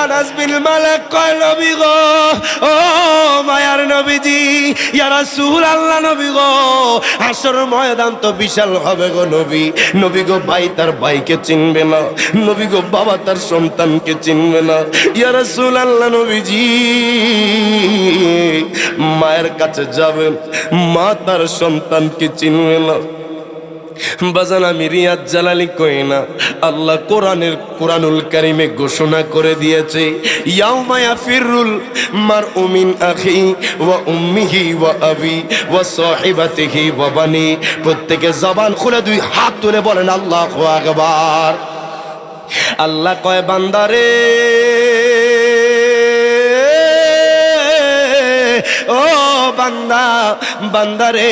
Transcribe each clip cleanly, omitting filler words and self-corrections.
আনাস বিন মালিক কয় নবী গো, ও মায়ার নবীজি, ইয়া রাসূলুল্লাহ নবী গো, হাসর ময়দান তো বিশাল হবে গো নবী। নবী গো, ভাই তার ভাইকে চিনবে না, নবী গো, বাবা তার সন্তানকে চিনবে না। ইয়া রাসূলুল্লাহ নবীজি, মায়ের কাছে যাবেন, মা তার সন্তানকে চিনবে না। বাজান আমি রিয়াজ জালালি কই না, আল্লাহ কোরআনুল কারীমে ঘোষণা করে দিয়েছে, ইয়াউমা ইয়াফিরুল মারউ মিন আখি ওয়া উম্মিহি ওয়া আবি ওয়া সাহিবাতিহি ওয়া বানি। প্রত্যেকে জবান খুলে দুই হাত তুলে বলেন আল্লাহু আকবার। আল্লাহ কয় বান্দারে, ও বান্দা, বান্দারে,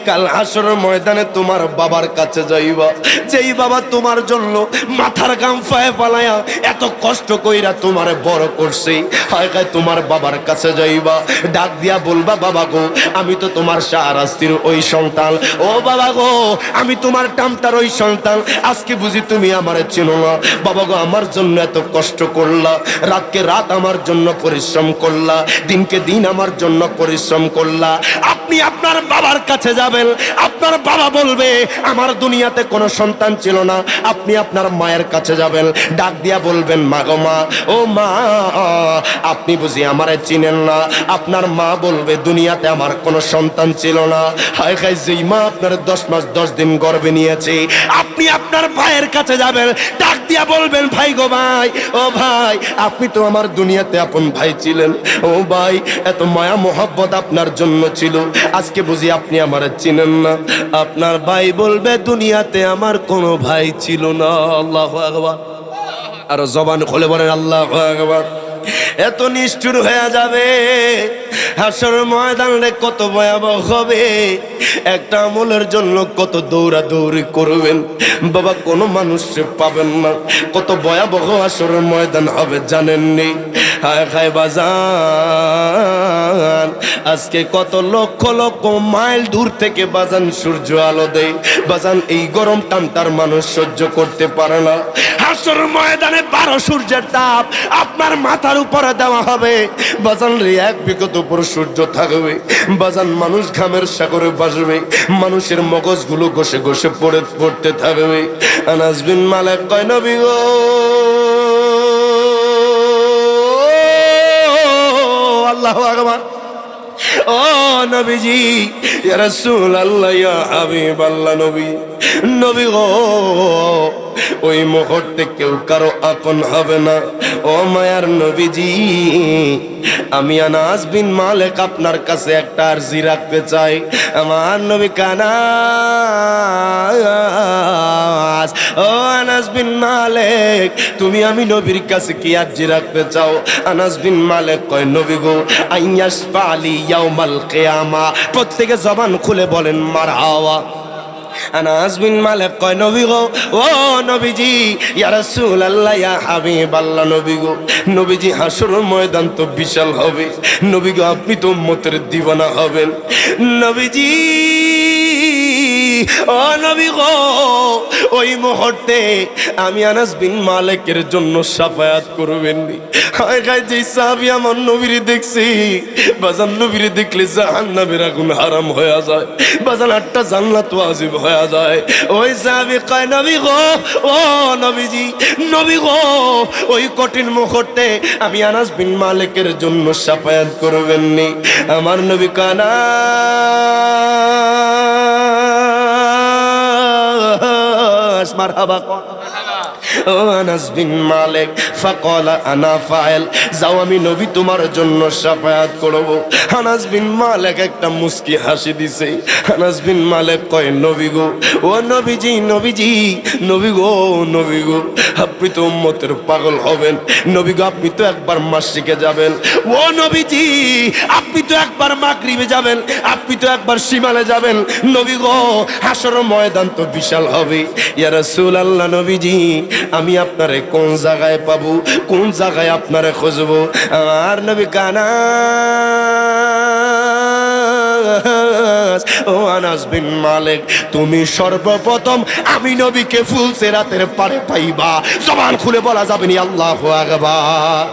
কাল হাসর ময়দানে তোমার বাবার কাছে যাইবা, যেই বাবা তোমার জন্য মাথার ঘাম ফায়ে ফালায়া এত কষ্ট কইরা তোমারে বড় করছে, হায় হায় তোমার বাবার কাছে যাইবা, ডাক দিয়া বলবা, বাবা গো, আমি তো তোমার শাহরাস্তির ওই সন্তান, ও বাবা গো, আমি তোমার টামটার ওই সন্তান, আজকে বুঝি তুমি আমারে চেনো না। বাবা গো, আমার জন্য এত কষ্ট করলা, রাতকে রাত আমার জন্য পরিশ্রম করলা, দিনকে দিন আমার জন্য পরিশ্রম করলা। আপনি আপনার বাবার কাছে যাবেন, আপনার বাবা বলবে আমার দুনিয়াতে কোনো সন্তান ছিল না। আপনি আপনার মায়ের কাছে যাবেন, ডাক দিয়া বলবেন, মা গো মা, ও মা, আপনি বুঝি আমারে চিনেন না। আপনার মা বলবে দুনিয়াতে আমার কোনো সন্তান ছিল না। হায় হায়, যেই মা আপনার 10 মাস 10 দিন গর্ভে নিয়েছে, আপনি আপনার ভাইয়ের কাছে যাবেন, ডাক দিয়া বলবেন, ভাই গো ভাই, ও ভাই, আপনি তো আমার দুনিয়াতে আপন ভাই ছিলেন, ও ভাই, এত মায়া মোহাব্বত আপনার জন্য ছিল, আজকে বুঝি আপনি আমারে চিনেন না। আপনার ভাই বলবে দুনিয়াতে আমার কোনো ভাই ছিল না। আল্লাহু আকবার। আর জবান খুলে বলেন আল্লাহু আকবার। এত নিষ্ঠুর হয়ে যাবে হাসর ময়দান রে, কত ভয়াবহ হবে। একটা আমলের জন্য কত দৌড়াদৌড়ি করবেন বাবা, কোনো মানুষকে পাবেন না। কত ভয়াবহ হাসর ময়দান হবে জানেননি? হায় হায় বাজান, আজকে কত লক্ষ লক্ষ মাইল দূর থেকে বাজান সূর্য আলো দেয় বাজান, এই গরম টানটার মানুষ সহ্য করতে পারে না। হাসর ময়দানে 12 সূর্যের তাপ আপনার মাথার উপরে দেওয়া হবে বাজান রে, 1 বিগত উপর সূর্য থাকবে বাজান, মানুষ ঘামের সাগরে ভাসবে, মানুষের মগজগুলো ঘষে ঘষে পড়তে থাকবে। আনাস বিন মালিক কয় নবী গো, আল্লাহু আকবার, ও নবীজি, ইয়া রাসূলুল্লাহ, ইয়া হাবিবাল্লাহ, নবী, নবী গো, ওই মুহূর্তে কেউ কারো আপন হবে না। ও মায়ার নবীজি, আমি আনাস বিন মালিক আপনার কাছে একটা আরজি রাখতে চাই। আমার নবী কানাস, ও আনাস বিন মালিক, তুমি আমি নবীর কাছে কি আরজি রাখতে চাও? আনাস বিন মালিক কয়, নবী গো, আইয়াস ফালি ইয়াউমাল কিয়ামা। প্রত্যেকে জবান খুলে বলেন মারহাবা। আনাস বিন মালিক কয়, নবী গো, ও নবীজি, ইয়া রাসূলুল্লাহ, ইয়া হাবিবাল্লাহ, নবী গো, নবীজি, হাসর ময়দান তো বিশাল হবে, নবী গো, আপনি তো উম্মতের দিওয়ানা হবেন, নবীজি, ও নবী গো, ওই মুহূর্তে আমি আনাস বিন মালিকের জন্য শাফায়াত করবেন। হায় হায়, যে সাহাবী আমার নবীর দেখছি বাজান, নবীর দেখলে জাহান্নামের আগুন হারাম হয়ে যায় বাজান, 8টা জান্নাত ওয়াজিব হয়ে যায়। ওই সাহাবী কয়, নবী গো, ও নবীজি, নবী গো, ওই কঠিন মুহূর্তে আমি আনাস বিন মালিকের জন্য শাফায়াত করবেন নি? আমার নবী কানা মারহাবা। ও আনাস বিন মালিক ফাকালা আনা ফাইল, যাও আমি নবী তোমার জন্য শাফায়াত করব। আনাস বিন মালিক একটা মুস্কি হাসি দিছে। আনাস বিন মালিক কয়, নবী গো, ও নবীজি, নবীজি, নবী গো, নবী গো, আপনি তো উম্মতের পাগল হবেন, নবী গো, আপনি তো একবার মাসিকে যাবেন, ও নবীজি, আপনি তো একবার মাগরিবে যাবেন, আপনি তো একবার শিমালে যাবেন, নবী গো, হাসর ময়দান তো বিশাল হবে। ইয়া রাসূলুল্লাহ, নবীজি, আমি আপনারে কোন জায়গায় পাবো, কোন জায়গায় আপনারে খুঁজবো? আর নবী কানা, ও ও আনাস বিন মালিক, তুমি সর্বপ্রথম আমি নবীকে ফুলসিরাতের পারে পাইবা। জবান খুলে বলা যাবে না আল্লাহু আকবার।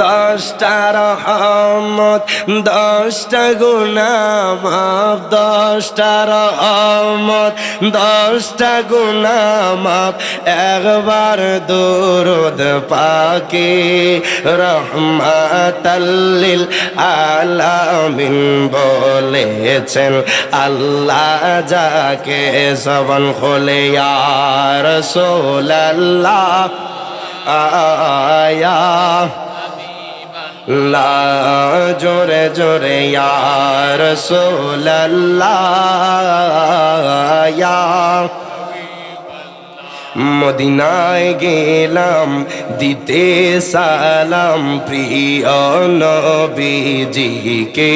10টা রহমত 10টা গুনাহ মাফ, 10টা রহমত 10টা গুনাহ মাফ, একবার দরুদ পাকে রহমাতাল লিল আলামিন বলেছেন আল্লাহ যাকে জবান খুলে ইয়া রাসূলুল্লাহ আয়া লা জোরে জোরে ইয়া রাসূলুল্লাহ ইয়া মদিনায় গেলাম দিতে সালাম প্রিয় নবীজিকে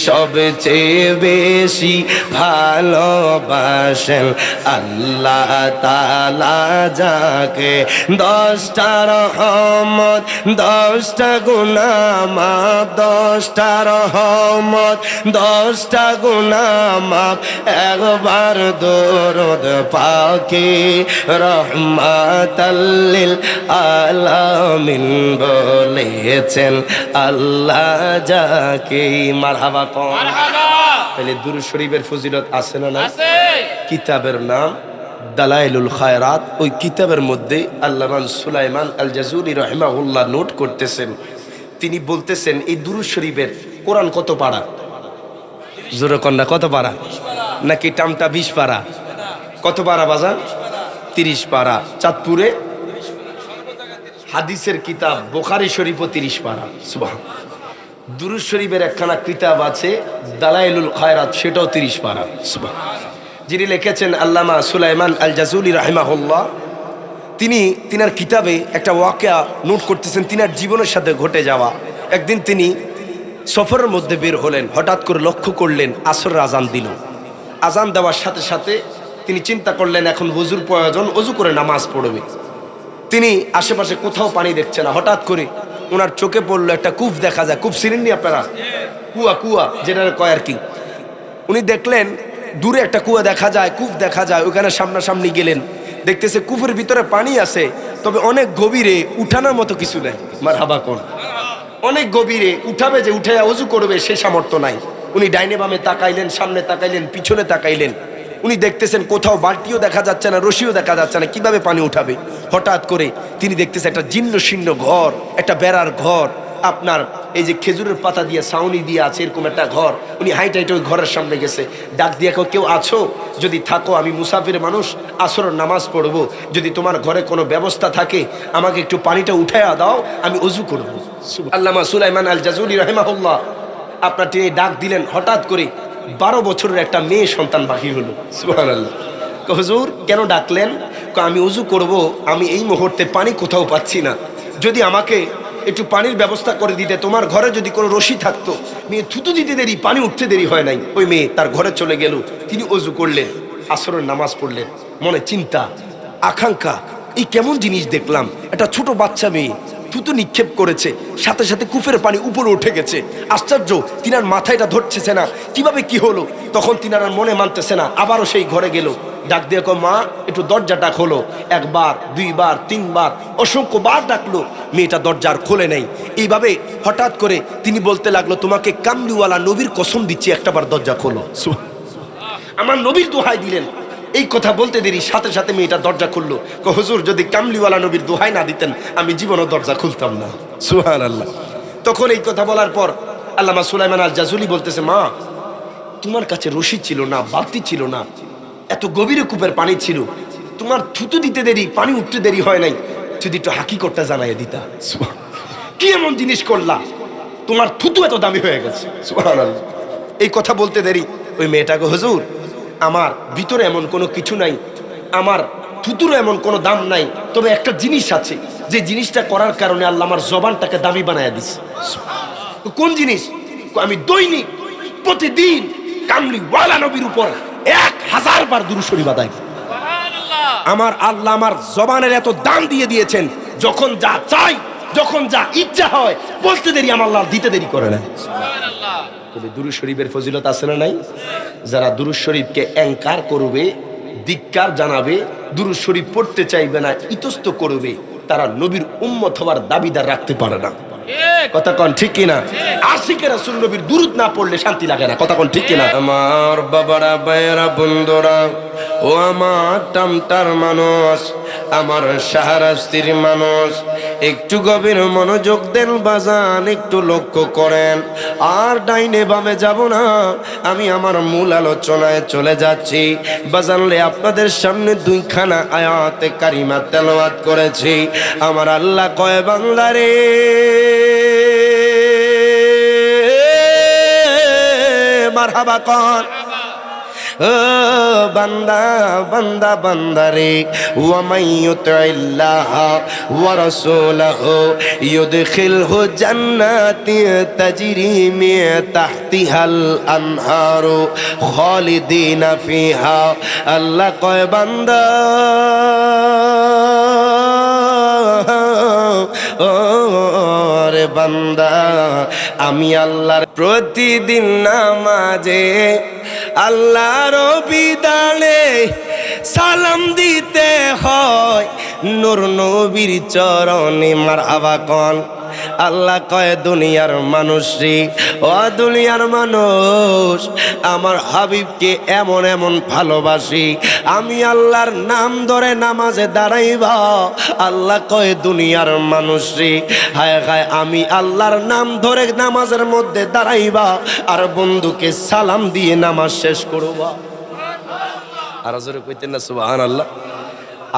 সবচেয়ে বেশি ভালোবাসেন আল্লাহ তাআলা যাকে। 10টা রহমত 10টা গুনাহ মাফ, 10টা রহমত 10টা গুনাহ মাফ, একবার দরুদ পাকে রহমাতাল লিল আলামিন বলেছেন আল্লাহ যাকে। মারহাবা কও মারহাবা। তাহলে দুরূদ শরীফের ফজিলত আছে না? না আছে। কিতাবের নাম দালাইলুল খায়রাত। ওই কিতাবের মধ্যে আল্লামা সুলাইমান আল জাজুরি রাহিমাহুল্লাহ নোট করতেছেন, তিনি বলতেছেন এই দুরূদ শরীফের কোরআন কত পারা? জোরে কন্যা কত পারা? নাকি টামটা 20 পারা? কত পারা বাজান? 30 পারা। চাঁদপুরে হাদিসের কিতাব বুখারী শরীফও 30 পারা। সুবহান। দুরূদ শরীফের একখানা কিতাব আছে দালাইলুল খায়রাত, সেটাও 30 পারা। সুবহান। যিনি লিখেছেন আল্লামা সুলাইমান আল জাজুলি রাহিমাহুল্লাহ, তিনি তিনার কিতাবে একটা ওয়াকিয়া নোট করতেছেন, তিনার জীবনের সাথে ঘটে যাওয়া। একদিন তিনি সফরের মধ্যে বের হলেন, হঠাৎ করে লক্ষ্য করলেন আসর আজান দিল। আজান দেওয়ার সাথে সাথে তিনি চিন্তা করলেন এখন ওযুর প্রয়োজন, ওযু করে নামাজ পড়বে। তিনি আশেপাশে কোথাও পানি দেখছে না, হঠাৎ করে ওনার চোখে পড়লো একটা কূপ দেখা যায়। কূপ চিনেননি আপনারা? কুয়া, কুয়া যেটা কয় আর কি। উনি দেখলেন দূরে একটা কুয়া দেখা যায়, কূপ দেখা যায়। ওখানে সামনাসামনি গেলেন, দেখতেছে কূপের ভিতরে পানি আছে, তবে অনেক গভীরে, উঠানোর মতো কিছু নেই। মারহাবা কোন। অনেক গভীরে, উঠাবে যে উঠে ওযু করবে সেই সামর্থ্য নাই। উনি ডাইনে বামে তাকাইলেন, সামনে তাকাইলেন, পিছনে তাকাইলেন। উনি দেখতেছেন কোথাও বালতিও দেখা যাচ্ছে না, রশিও দেখা যাচ্ছে না, কিভাবে পানি উঠাবে। হঠাৎ করে তিনি দেখতেছেন একটা জীর্ণ শীর্ণ ঘর, একটা বেড়ার ঘর, আপনার এই যে খেজুরের পাতা দিয়ে ছাউনি দিয়ে আছে এরকম একটা ঘর। উনি হাইট হাইট ওই ঘরের সামনে গেছে, ডাক দিয়ে কেউ আছো? যদি থাকো আমি মুসাফির মানুষ, আসরের নামাজ পড়বো, যদি তোমার ঘরে কোনো ব্যবস্থা থাকে আমাকে একটু পানিটা উঠাইয়া দাও, আমি ওযু করবো। আল্লামা সুলাইমান আল জাজুলি রাহিমাহুল্লাহ আপনার তিনি ডাক দিলেন। হঠাৎ করে 12 বছরের একটা মেয়ে সন্তান বাহির হলো। সুবহানাল্লাহ। হুজুর কেন ডাকলেন? আমি ওযু করব, আমি এই মুহূর্তে পানি কোথাও পাচ্ছি না, যদি আমাকে একটু পানির ব্যবস্থা করে দিতে, তোমার ঘরে যদি কোনো রশি থাকতো। মেয়ে থুতু দিতে দেরি, পানি উঠতে দেরি হয় নাই। ওই মেয়ে তার ঘরে চলে গেল, তিনি ওযু করলেন, আসরের নামাজ পড়লেন। মনে চিন্তা আকাঙ্ক্ষা, এই কেমন জিনিস দেখলাম, একটা ছোট বাচ্চা মেয়ে থুতু নিক্ষেপ করেছে, সাথে সাথে কূপের পানি উপরে উঠে গেছে। আশ্চর্য, তিনার মাথায় এটা ধরছে না, কিভাবে কি হলো। তখন তিনার মনে মানতেছে না, আবারও সেই ঘরে গেল, ডাক দিয়ে কো মা একটু দরজাটা খোলো। 1 বার 2 বার 3 বার অসংখ্য বার ডাকলো, মেয়েটা দরজার খোলে নাই। এইভাবে হঠাৎ করে তিনি বলতে লাগলো তোমাকে কামলিওয়ালা নবীর কসম দিচ্ছি একটাবার দরজা খোলো। আমার নবীর দোহাই দিলেন। এই কথা বলতে দেরি সাথে সাথে মেয়েটা দরজা খুললো। হুজুর যদি কামলিওয়ালা নবীর দোহাই না দিতেন আমি জীবনও দরজা খুলতাম না। সুবহানাল্লাহ। তখন এই কথা বলার পর আল্লামা সুলাইমান আল জাজুলি বলতেছে মা তোমার কাছে রশি ছিল না, বালতি ছিল না, এত গভীরে কূপের পানি ছিল, তোমার থুতু দিতে দেরি, পানি উঠতে দেরি হয় নাই, যদি একটু হাকিকতটা জানাই দিতা। কি এমন জিনিস করলা, তোমার থুতু এত দামি হয়ে গেছে। সুবহানাল্লাহ। এই কথা বলতে দেরি ওই মেয়েটাকে হুজুর আমার ভিতরে এমন কোনো কিছু নাই, আমার থুতুরও এমন কোনো দাম নাই, তবে একটা জিনিস আছে, যে জিনিসটা করার কারণে আল্লাহ আমার জবানটাকে দামি বানায় দিছে। কোন জিনিস? আমি দৈনিক প্রতিদিন কামলিওয়ালা নবীর উপর 1000 বার দুরূদ শরীফ আদায়। আমার আল্লাহ আমার জবানের এত দাম দিয়ে দিয়েছেন, যখন যা চাই, যখন যা ইচ্ছা হয় বলতে দেরি আমার আল্লাহ দিতে দেরি করে না। সুবহানাল্লাহ। তবে দুরূদ শরীফের ফজিলত আছে না নাই? যারা দুরূদ শরীফকে অ্যাঙ্কার করবে, ধিক্কার জানাবে, দুরূদ শরীফ পড়তে চাইবে না, ইতস্ত করবে, তারা নবীর উম্মত হওয়ার দাবিদার রাখতে পারে না। কথা কোন ঠিক কিনা? আশিকে রাসূল নবীর দুরূদ না পড়লে শান্তি লাগে না। কথা কোন ঠিক কিনা? আমার বাবারা, ভাইয়েরা, বন্ধুরা, ও আমার টামটার মানুষ, আমার শাহরাস্তির মানুষ, একটু গভীর মনোযোগ দেন বাজান, একটু লক্ষ্য করেন। আর ডাইনে বামে যাব না, আমি আমার মূল আলোচনায় চলে যাচ্ছি। বাজানলে আপনাদের সামনে দুইখানা আয়াতে কারিমা তেলাওয়াত করেছি। আমার আল্লাহ কয়, বান্দারে মারহাবা কর, বান্দা বান্দা বান্দারে, ওয়া মাইয়ুতিল্লাহ ওয়া রাসূলাহু ইউদখিলহু জান্নাতিন তাজরি মিন তাহতিহাল আনহারু খালিদিনা ফিহা। আল্লাহ কয়, বান্দা ওরে বান্দা, আমি আল্লাহর প্রতিদিন নামাজে আল্লাহর বিধানে সালাম দিতে হয় নূর নবীর চরণে। মারহাবা কোন। আল্লাহ কয়, দুনিয়ার মানুষ রে, ও দুনিয়ার মানুষ, আমার হাবিবকে এমন এমন ভালোবাসি, আমি আল্লাহর নাম ধরে নামাজে দাঁড়াইবা। আল্লাহ কয়, দুনিয়ার মানুষ রে, হায় হায়, আমি আল্লাহর নাম ধরে নামাজের মধ্যে দাঁড়াইবা আর বন্ধুকে সালাম দিয়ে নামাজ শেষ করবা। আর জোরে কইতেন না সুবহানাল্লাহ।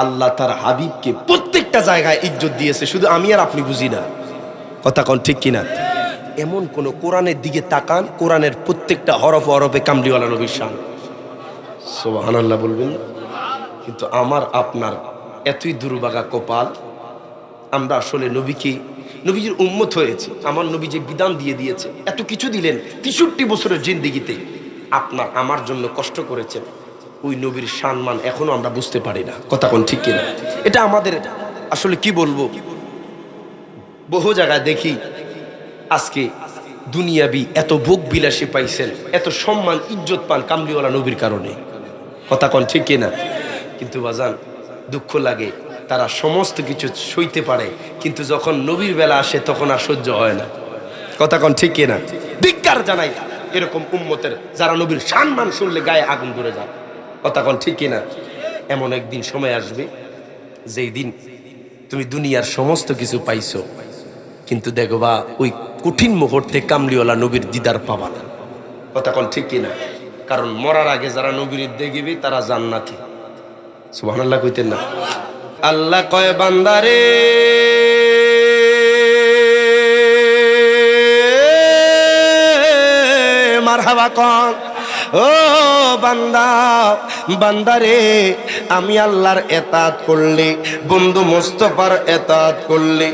আল্লাহ তার হাবিবকে প্রত্যেকটা জায়গায় ইজ্জত দিয়েছে, শুধু আমি আর আপনি বুঝি না। কথা কোন ঠিক কিনা? এমন কোন কোরআনের দিকে তাকান, কোরআনের প্রত্যেকটা হরফে হরফে কামলিওয়ালা নবীর শান। সুবহানাল্লাহ বলবেন। কিন্তু আমার আপনার এতই দুর্ভাগা কপাল, আমরা আসলে নবীজির উম্মত হয়েছি। আমার নবী যে বিধান দিয়ে দিয়েছে, এত কিছু দিলেন, 63 বছরের জিন্দেগিতে আপনার আমার জন্য কষ্ট করেছেন, ওই নবীর সম্মান এখনো আমরা বুঝতে পারি না। কথা কোন ঠিক কিনা? এটা আমাদের আসলে কি বলবো, বহু জায়গায় দেখি আজকে দুনিয়াবি এত ভোগ বিলাসী পাইছেন, এত সম্মান ইজ্জত পান কামলিওয়ালা নবীর কারণে। কথা কোন ঠিক কিনা? কিন্তু বাজান, দুঃখ লাগে, তারা সমস্ত কিছু সইতে পারে, কিন্তু যখন নবীর বেলা আসে তখন আর সহ্য হয় না। কথা কোন ঠিক কিনা? ধিক্কার জানাই এরকম উম্মতের, যারা নবীর সম্মান শুনলে গায়ে আগুন ধরে যায়। কথা কোন ঠিক কিনা? এমন একদিন সময় আসবে যেই দিন তুমি দুনিয়ার সমস্ত কিছু পাইছো, কিন্তু দেখবা ওই কঠিন মুহূর্তে কামলিওয়ালা নবীর দিদার পাবা না। কথা কোন ঠিক কিনা? কারণ মরার আগে যারা নবীর দেখবে তারা জান্নাতি। সুবহানাল্লাহ কইতেন না? আল্লাহ কয়, বান্দারে মারহাবা কোন। ও বান্দা বান্দারে, আমি আল্লাহর এতাত করলে, বন্ধু মোস্তফার এতাত করলে,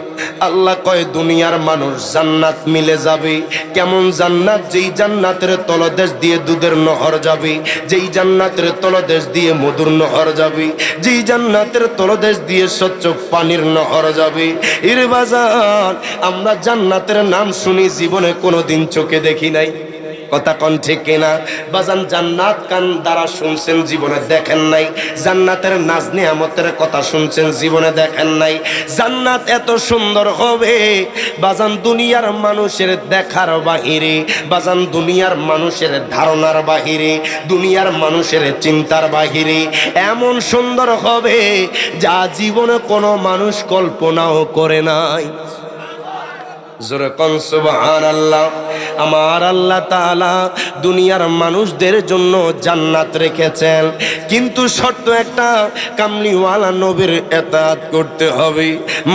আল্লাহ কয় দুনিয়ার মানুষ জান্নাত মিলে যাবে। কেমন জান্নাত? যেই জান্নাতের তলদেশ দিয়ে দুধের নহর যাবে, যেই জান্নাতের তলদেশ দিয়ে মধুর নহর যাবে, যেই জান্নাতের তলদেশ দিয়ে স্বচ্ছ পানির নহর যাবে। এর বাজান, আমরা জান্নাতের নাম শুনি, জীবনে কোনোদিন চোখে দেখি নাই। কথা কোন ঠিক কিনা? বাজান, জান্নাত কান দ্বারা শুনছেন, জীবনে দেখেন নাই। জান্নাতের নাজ নিয়ামতের কথা শুনছেন, জীবনে দেখেন নাই। জান্নাত এত সুন্দর হবে বাজান, দুনিয়ার মানুষের দেখার বাহিরে, বাজান দুনিয়ার মানুষের ধারণার বাহিরে, দুনিয়ার মানুষের চিন্তার বাহিরে এমন সুন্দর হবে যা জীবনে কোনো মানুষ কল্পনাও করে নাই। জোরে কোন সুবহানাল্লাহ। আমার আল্লাহ তাআলা দুনিয়ার মানুষদের জন্য জান্নাত রেখেছেন, কিন্তু শর্ত একটা, কামলিওয়ালা নবীর ইতাআত করতে হবে,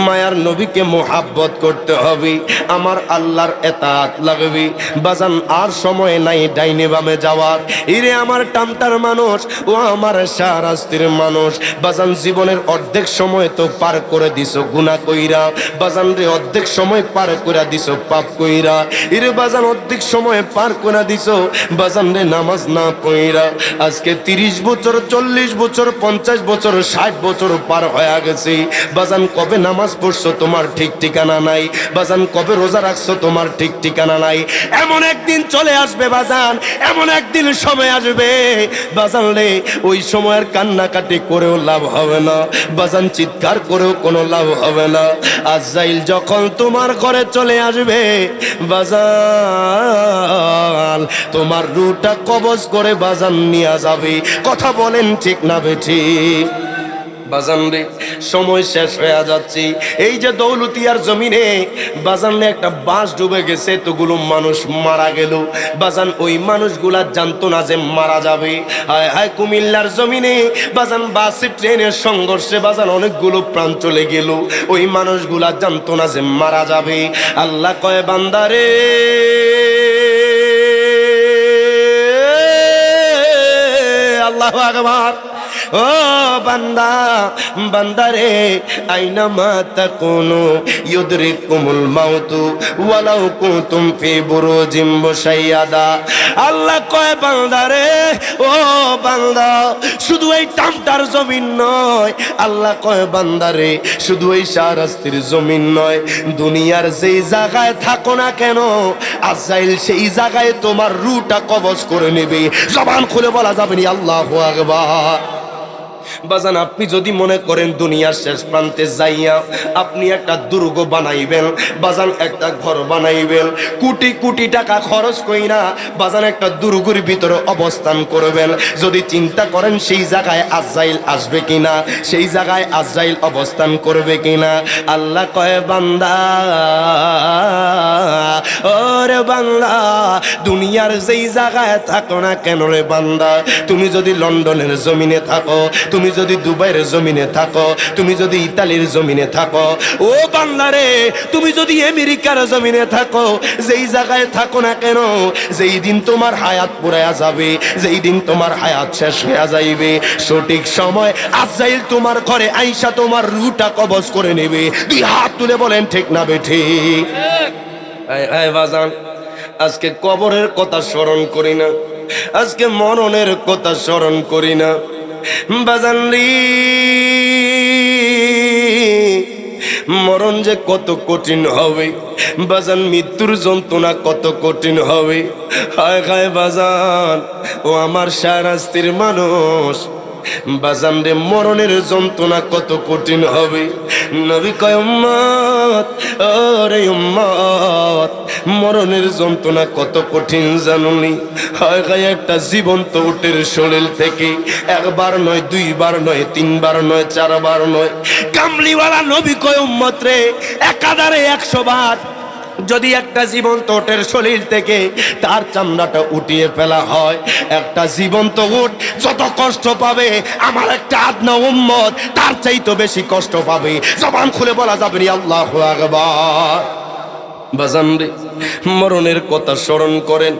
মায়ার নবীকে মোহাব্বত করতে হবে, আমার আল্লাহর ইতাআত লাগবে। বাজান, আর সময় নাই ডাইনে বামে যাওয়ার। ইরে আমার টামটার মানুষ, ও আমার শাহরাস্তির মানুষ, বাজান জীবনের অর্ধেক সময় তো পার করে দিছো গুনাহ কইরা। বাজান রে, অর্ধেক সময় পার করে করে দিছো পাপ কইরা, এরে বাজান অর্ধেক সময় পার করে দিছো বাজান রে নামাজ না পড়া। আজকে 30 বছর 40 বছর 50 বছর 60 বছর পার হয়ে গেছে বাজান, কবে নামাজ পড়ছো তোমার ঠিক ঠিকানা নাই বাজান, কবে রোজা রাখছো তোমার ঠিক ঠিকানা নাই। এমন একদিন চলে আসবে বাজান, এমন একদিন সময় আসবে বাজান রে, ওই সময়ের কান্নাকাটি করেও লাভ হবে না বাজান, চিৎকার করেও কোনো লাভ হবে না। আজরাইল যখন তোমার ঘরে চলে আসবে বাজান, তোমার রূহটা কবজ করে বাজান নিয়ে যাবে। কথা বলেন ঠিক না বেঠিক বাজান রে? সময় শেষ হয়ে যাচ্ছে। এই যে দৌলতিয়ার জমিনে বাজান রে একটা বাস ডুবে গেছে, এতগুলো মানুষ মারা গেল বাজান, ওই মানুষগুলা জানতো না যে মারা যাবে। হায় হায় কুমিল্লার জমিনে বাজান বাসে ট্রেনের সংঘর্ষে বাজান অনেকগুলো প্রাণ চলে গেল, ওই মানুষগুলা জানতো না যে মারা যাবে। আল্লাহ কয় বান্দারে আল্লাহু আকবার, ও বান্দা বান্দারে আইনামা তাকুনু ইউদরিকুমুল মাউতু ওয়ালাউ কুনতুম ফি বুরুজিম মুশাইয়াদা। আল্লাহ কয় বান্দারে, ও বান্দা শুধু এই টামটার জমিন নয়, আল্লাহ কয় বান্দারে শুধু এই শাহরাস্তির জমিন নয়, দুনিয়ার যেই জায়গায় থাকো না কেন আজরাইল সেই জায়গায় তোমার রূহটা কবজ করে নেবে। জবান খুলে বলা যাবে না আল্লাহু আকবার। বাজান আপনি যদি মনে করেন দুনিয়ার শেষ প্রান্তে যাইয়া আপনি একটা দুর্গ বানাইবেন বাজান, একটা ঘর বানাইবেন, কোটি কোটি টাকা খরচ কইরা বাজান একটা দুর্গের ভিতরে অবস্থান করবেন, যদি চিন্তা করেন সেই জায়গায় আজরাইল আসবে কিনা, সেই জায়গায় আজরাইল অবস্থান করবে কিনা, আল্লাহ কয় বান্দা ওরে বান্দা দুনিয়ার যেই জায়গায় থাকো না কেন রে বান্দা, তুমি যদি লন্ডনের জমিনে থাকো, তুমি যদি দুবাইয়ের জমিনে থাকো, তুমি যদি ইতালির জমিনে থাকো, ও বান্দা রে তুমি যদি আমেরিকার জমিনে থাকো, যেই জায়গায় থাকো না কেন যেই দিন তোমার হায়াত পুরায়া যাবে, যেই দিন তোমার হায়াত শেষ হয়ে যাইবে, সঠিক সময় আজরাইল তোমার ঘরে আইসা তোমার রূহটা কবজ করে নেবে। দুই হাত তুলে বলেন ঠিক না বেঠিক? বাজান আজকে কবরের কথা স্মরণ করি না, আজকে মরণের কথা স্মরণ করি না বাজান রে। মরণ যে কত কঠিন হবে বাজান, মৃত্যুর যন্ত্রণা কত কঠিন হবে। হায় হায় বাজান, ও আমার শাহরাস্তির মানুষ বাজান রে, মরণের যন্ত্রণা কত কঠিন হবে। নবী কয় উম্মত, ওরে উম্মত মরণের যন্ত্রণা কত কঠিন জানুনি? হায় হায় একটা জীবন্ত উটের শরীর থেকে একবার নয়, দুইবার নয়, তিনবার নয়, চারবার নয়, কামলিওয়ালা নবী কয় উম্মত রে একাধারে 100 বার যদি একটা জীবন্ত উটের শরীর থেকে তার চামড়াটা উঠিয়ে ফেলা হয়, একটা জীবন্ত উট যত কষ্ট পাবে আমার একটা আদনা উম্মত তার চাইতে বেশি কষ্ট পাবে। জবান খুলে বলা যাবে না আল্লাহু আকবার। বাজান রে মরণের কথা স্মরণ করেন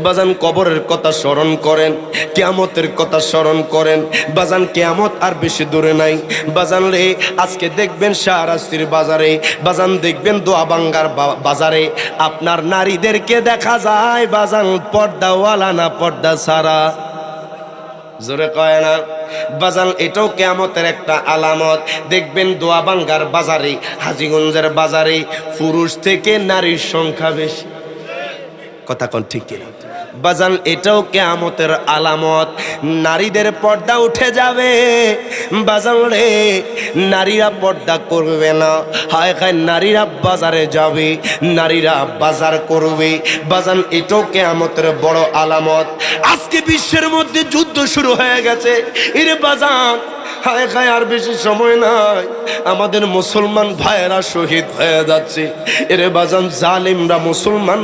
বাজান, কবরের কথা স্মরণ করেন, কিয়ামতের কথা স্মরণ করেন বাজান, কিয়ামত আর বেশি দূরে নাই বাজান রে। আজকে দেখবেন শাহরাস্তির বাজারে বাজান, দেখবেন দোয়াবাঙ্গার বাজারে আপনার নারীদেরকে দেখা যায় বাজান পর্দাওয়ালা না পর্দা ছাড়া। জোরে কয় না বাজান? এটাও কিয়ামতের একটা আলামত। দেখবেন দোয়াবাঙ্গার বাজারে, হাজীগঞ্জের বাজারে পুরুষ থেকে নারীর সংখ্যা বেশি। কথা কোন ঠিক কিনা বাজান? এটাও কিয়ামতের আলামত। নারীদের পর্দা উঠে যাবে বাজান রে, নারীরা পর্দা করবে না। হায় হায় নারীরা বাজারে যাবে, নারীরা বাজার করবে বাজান, এটাও কিয়ামতের বড় আলামত। আজকে বিশ্বের মধ্যে যুদ্ধ শুরু হয়ে গেছে এরে বাজান, হায় হায় আর বেশি সময় নাই, আমাদের মুসলমান ভাইয়েরা শহীদ হয়ে যাচ্ছে এরে বাজান। জালিমরা মুসলমান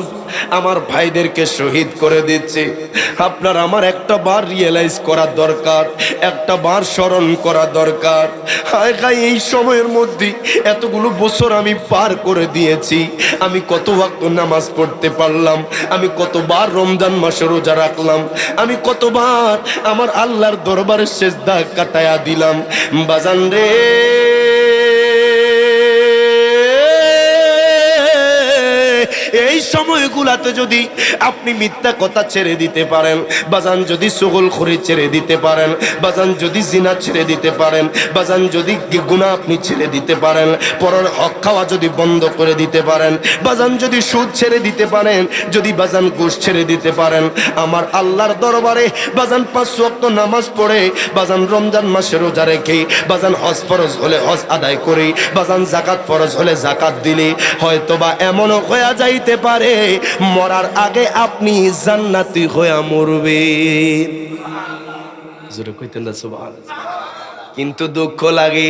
আমার ভাইদেরকে শহীদ করে দিচ্ছে। আপনার আমার একটা বার রিয়েলাইজ করা দরকার, একটা বার স্মরণ করা দরকার। হায় হায় এই সময়ের মধ্যে এতগুলো বছর আমি পার করে দিয়েছি, আমি কত ওয়াক্ত নামাজ পড়তে পারলাম, আমি কতবার রমজান মাসে রোজা রাখলাম, আমি কতবার আমার আল্লাহর দরবারে সেজদা কাটায়া দিলাম বাজান রে। এই সময়গুলাতে যদি আপনি মিথ্যা কথা ছেড়ে দিতে পারেন, বাজান যদি চুগলখড়ি ছেড়ে দিতে পারেন, বাজান যদি জিনা ছেড়ে দিতে পারেন, বাজান যদি গুনাহ আপনি ছেড়ে দিতে পারেন, পরের হক খাওয়া যদি বন্ধ করে দিতে পারেন, বাজান যদি সুদ ছেড়ে দিতে পারেন, যদি বাজান ঘুষ ছেড়ে দিতে পারেন, আমার আল্লাহর দরবারে বাজান 5 ওয়াক্ত নামাজ পড়ে, বাজান রমজান মাসে রোজা রেখে, বাজান হজ ফরজ হলে হজ আদায় করে, বাজান যাকাত ফরজ হলে যাকাত দিলে হয়তোবা এমনও হয়ে যাইতে পারে মরার আগে আপনি জান্নাতি হয়ে মরবেন। জোরে কইতেন না সুবহানাল্লাহ। কিন্তু দুঃখ লাগে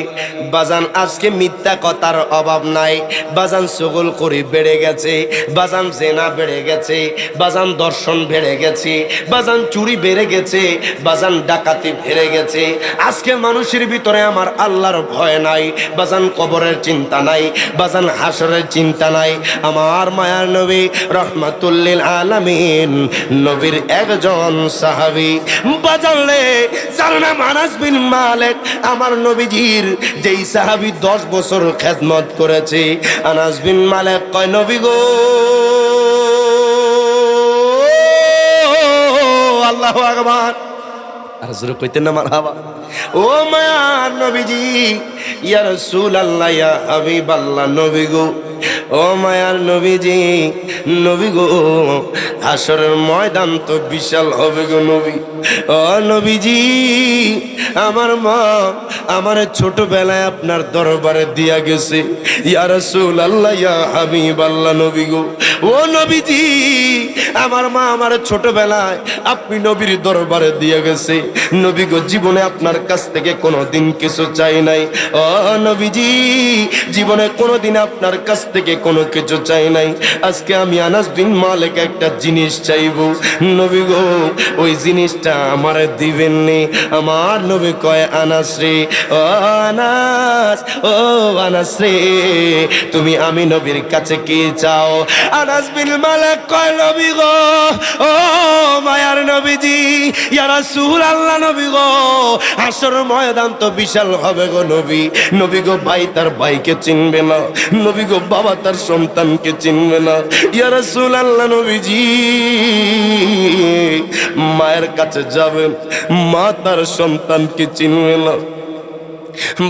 বাজান আজকে মিথ্যা কথার অভাব নাই, বাজান চুগলখড়ি বেড়ে গেছে, বাজান জেনা বেড়ে গেছে, বাজান দর্শন বেড়ে গেছে, বাজান চুরি বেড়ে গেছে, বাজান ডাকাতি বেড়ে গেছে। আজকে মানুষের ভিতরে আমার আল্লাহর ভয় নাই, বাজান কবরের চিন্তা নাই, বাজান হাসরের চিন্তা নাই। আমার মায়ার নবী রহমাতুল্লিল আলামিন নবীর একজন সাহাবী বাজান রে, যার নাম আনাস বিন মালিক, আমার নবীজির যেই সাহাবী 10 বছর খেদমত করেছে। আনাস বিন মালিক কয়, নবী গো, আল্লাহু আকবার, আর জোরে কইতেন না মারহাবা। ও মায়ার নবীজি, ইয়া রাসূলুল্লাহ, ইয়া হাবিবাল্লাহ, নবী গো, ও মায়ার নবীজি, নবী গো, হাসরের ময়দান তো বিশাল হবে গো নবী। ও নবীজি, আমার মা আমার ছোটবেলায় আপনার দরবারে দিয়া গেছে। ইয়া রাসূলুল্লাহ, ইয়া হাবিবাল্লাহ, নবী গো, ও নবীজি, আমার মা আমার ছোটবেলায় আপনি নবীর দরবারে দিয়া গেছে। নবী গো, জীবনে আপনার কাছ থেকে কোনোদিন কিছু চাই নাই। ও নবীজি, জীবনে কোনোদিন আপনার কাছ থেকে কোনো কিছু চাই নাই। আজকে আমি আনাস বিন মালিক একটা জিনিস চাইবো। নবী গো, ওই জিনিসটা আমারে দিবেন নি? আমার নবী কয়, আনাস রে, ও আনাস, ও আনাস রে, তুমি আমি নবীর কাছে কি চাও? আনাস বিন মালিক কয়, নবী গো, ও মায়ার নবীজি, ইয়া রাসূলুল্লাহ, নবী গো, হাসর ময়দান তো বিশাল হবে গো নবী। নবী গো, ভাই তার ভাইকে চিনবে না, নবী গো, বাবা তার সন্তানকে চিনবে না। ইয়া রাসূলুল্লাহ, নবীজি, মায়ের কাছে যাবেন, মা তার সন্তানকে চিনবে না।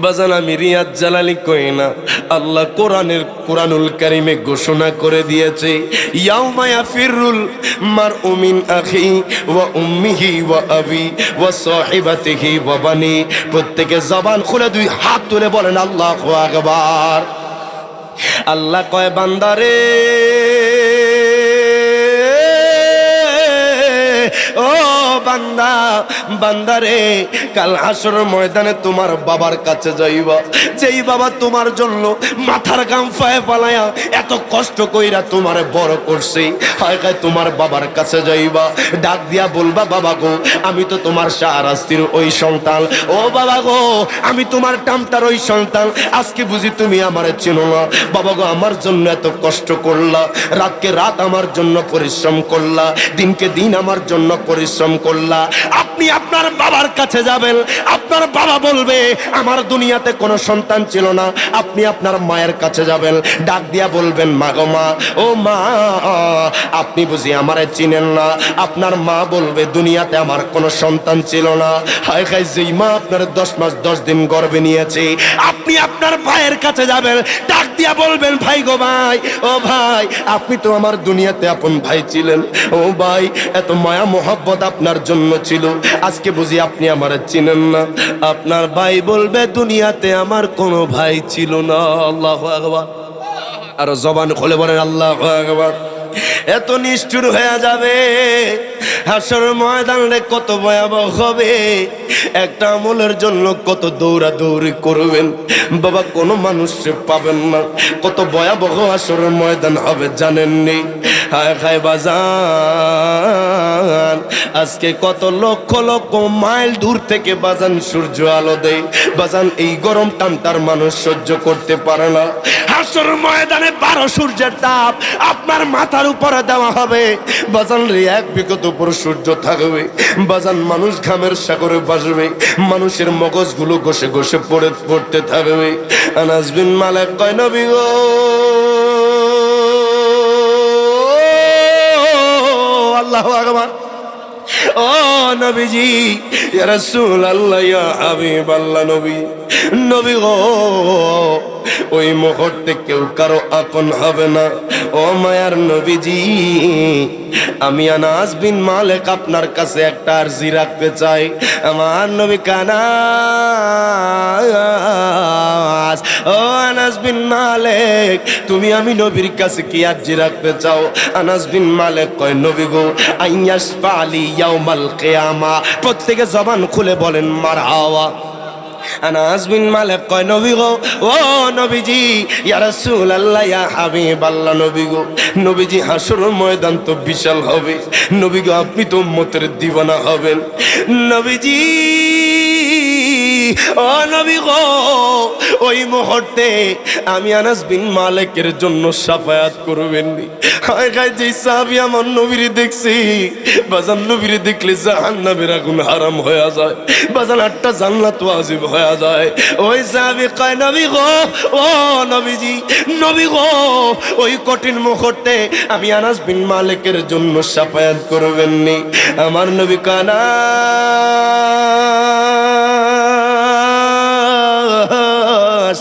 বাজান আমি রিয়াজ জালালি কই না, আল্লাহ কোরআনুল কারীমে ঘোষণা করে দিয়েছে, ইয়াউমা ইয়াফিরুল মারউ মিন আখি ওয়া উম্মিহি ওয়া আবি ওয়া সাহিবাতিহি ওয়া বানি। প্রত্যেকে জবান খুলে 2 হাত তুলে বলেন আল্লাহু আকবার। আল্লাহ কয়, বান্দারে, ও বান্দা, বান্দারে, কাল হাসর ময়দানে তোমার বাবার কাছে যাইবা, যেই বাবা তোমার জন্য মাথার ঘাম পায়ে ফালায়া এত কষ্ট কইরা তোমারে বড় করছে। হায় হায়, তোমার বাবার কাছে যাইবা, ডাক দিয়া বলবা, বাবা গো, আমি তো তোমার শাহরাস্তির ওই সন্তান। ও বাবা গো, আমি তোমার টামটার ওই সন্তান। আজকে বুঝি তুমি আমারে চেনো না? বাবা গো, আমার জন্য এত কষ্ট করলা, রাতকে রাত আমার জন্য পরিশ্রম করলা, দিনকে দিন আমার জন্য পরিশ্রম করলা। আপনি আপনার বাবার কাছে যাবেন, আপনার বাবা বলবে আমার দুনিয়াতে কোনো সন্তান ছিল না। আপনি আপনার মায়ের কাছে যাবেন, ডাক দিয়া বলবেন, মা গো মা, ও মা, আপনি বুঝি আমারে চিনেন না? আপনার মা বলবে দুনিয়াতে আমার কোনো সন্তান ছিল না। হায় হায়, যেই মা আপনার 10 মাস 10 দিন গর্ভে নিয়েছে, আপনি আপনার ভাইয়ের কাছে যাবেন, ডাক দিয়া বলবেন, ভাই গো ভাই, ও ভাই, আপনি তো আমার দুনিয়াতে আপন ভাই ছিলেন। ও ভাই, এত মায়া মোহাব্বত আপনার জন্য ছিল, আজকে বুঝি আপনি আমারে চিনেন না। আপনার ভাই বলবে দুনিয়াতে আমার কোনো ভাই ছিল না। আল্লাহু আকবার। আর জবান খুলে বলেন আল্লাহু আকবার। এত নিষ্ঠুর হয়ে যাবে হাসর ময়দান রে, কত ভয়াবহ হবে। একটা আমলের জন্য কত দৌড়াদৌড়ি করবেন বাবা, কোনো মানুষকে পাবেন না। কত ভয়াবহ হাসর ময়দান হবে জানেননি? হায় হায় বাজান, আজকে কত লক্ষ লক্ষ মাইল দূর থেকে বাজান সূর্য আলো দেয়। বাজান, এই গরম টানটার মানুষ সহ্য করতে পারে না। হাসর ময়দানে 12 সূর্যের তাপ আপনার মাথার উপরে দেওয়া হবে। বাজান রে, 1 বিগত উপর সূর্য থাকবে। বাজান, মানুষ ঘামের সাগরে ভাসবে, মানুষের মগজগুলো ঘষে ঘষে পড়তে থাকবে। আনাস বিন মালিক কয়, নবী গো, আল্লাহু আকবার। ও নবীজি, ইয়া রাসূলুল্লাহ, ইয়া হাবিবাল্লাহ, নবী, নবী গো, ওই মুহূর্তে কেউ কারো আপন হবে না। ও মায়ার নবীজি, আমি আনাস বিন মালিক আপনার কাছে একটা আরজি রাখতে চাই। আমার নবী কানাস, ও আনাস বিন মালিক, তুমি আমি নবীর কাছে কি আরজি রাখতে চাও? আনাস বিন মালিক কয়, নবী গো, আইয়াস ফালি ইয়াউমাল কিয়ামা। প্রত্যেকে জবান খুলে বলেন মারহাবা। আনাস বিন মালিক কয়, নবী গো, ও নবীজি, ইয়া রাসূলুল্লাহ, ইয়া হাবিবাল্লাহ, নবী গো, নবীজি, হাসরের ময়দান তো বিশাল হবে। নবী গো, আপনি তো উম্মতের দিওয়ানা হবেন। নবীজি, ও নবী গো, ওই মুহূর্তে আমি আনাস বিন মালিকের জন্য শাফায়াত করবেন। হায় হায়, যে সাহাবী আমার নবীর দেখছি, বাজান নবীর দেখলে জাহান্নামের আগুন হারাম হয়ে যায়, বাজান আটটা জান্নাত ওয়াজিব হয়ে যায়। ওই সাহাবী কয়, নবী গো, ও নবীজি, নবী গো, ওই কঠিন মুহূর্তে আমি আনাস বিন মালিকের জন্য শাফায়াত করবেন নি? আমার নবী কানা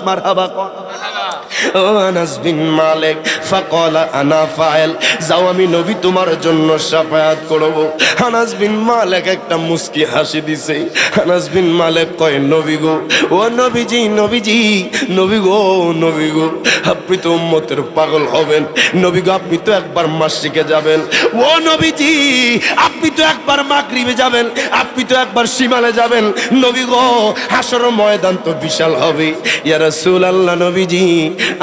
মারহাবা। ও আনাস বিন মালিক ফাকালা আনা ফাইল, যাও আমি নবী তোমার জন্য শাফায়াত করব। আনাস বিন মালিক একটা মুস্কি হাসি দিছে। আনাস বিন মালিক কয়, নবী গো, ও নবীজি, নবীজি, নবী গো, নবী গো, আপনি তো উম্মতের পাগল হবেন। নবী গো, আপনি তো একবার মসজিদে যাবেন। ও নবীজি, আপনি তো একবার মাগরিবে যাবেন, আপনি তো একবার শিমালে যাবেন। নবী গো, হাসরের ময়দান তো বিশাল হবে। ইয়া রাসূলুল্লাহ, নবীজি,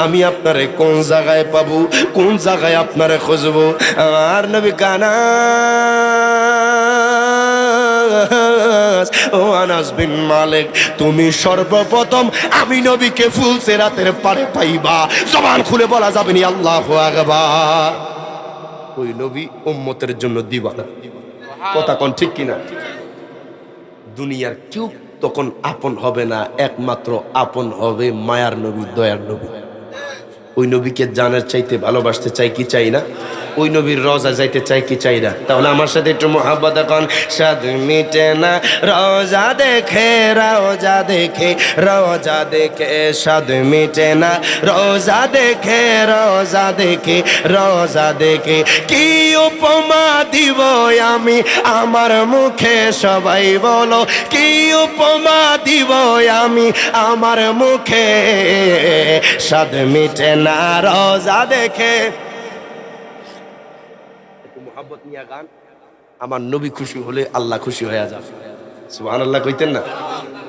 আমি আপনারে কোন জায়গায় পাবো, কোন জায়গায় আপনারে খুঁজবো? আর নবী কানাস, ও আনাস বিন মালিক, তুমি সর্বপ্রথম আমি নবীকে ফুলসিরাতের পারে পাইবা। জবান খুলে বলা যাবে না আল্লাহু আকবার। ওই নবী উম্মতের জন্য দিওয়ানা। কথা কোন ঠিক কিনা? দুনিয়ার কেউ তখন আপন হবে না, একমাত্র আপন হবে মায়ার নবী, দয়ার নবী। ওই নবীকে জানার চাইতে ভালোবাসতে চাই কি চাই না? ওই নবীর রওজা যাইতে চাই কি চাই না? তাহলে আমার সাথে একটু মুহাব্বত এখন। স্বাদ মিটে না রওজা দেখে, রওজা দেখে, রওজা দেখে, স্বাদ মিটে না রওজা দেখে, রওজা দেখে, রওজা দেখে, কি উপমা দিব আমি আমার মুখে, সবাই বলো, কি উপমা দিব আমি আমার মুখে, স্বাদ মিটে না রওজা দেখে। মুহাব্বত নিয়ে গান। আমার নবী খুশি হলে আল্লাহ খুশি হয়ে যাবে। সুবহানাল্লাহ কইতেন না?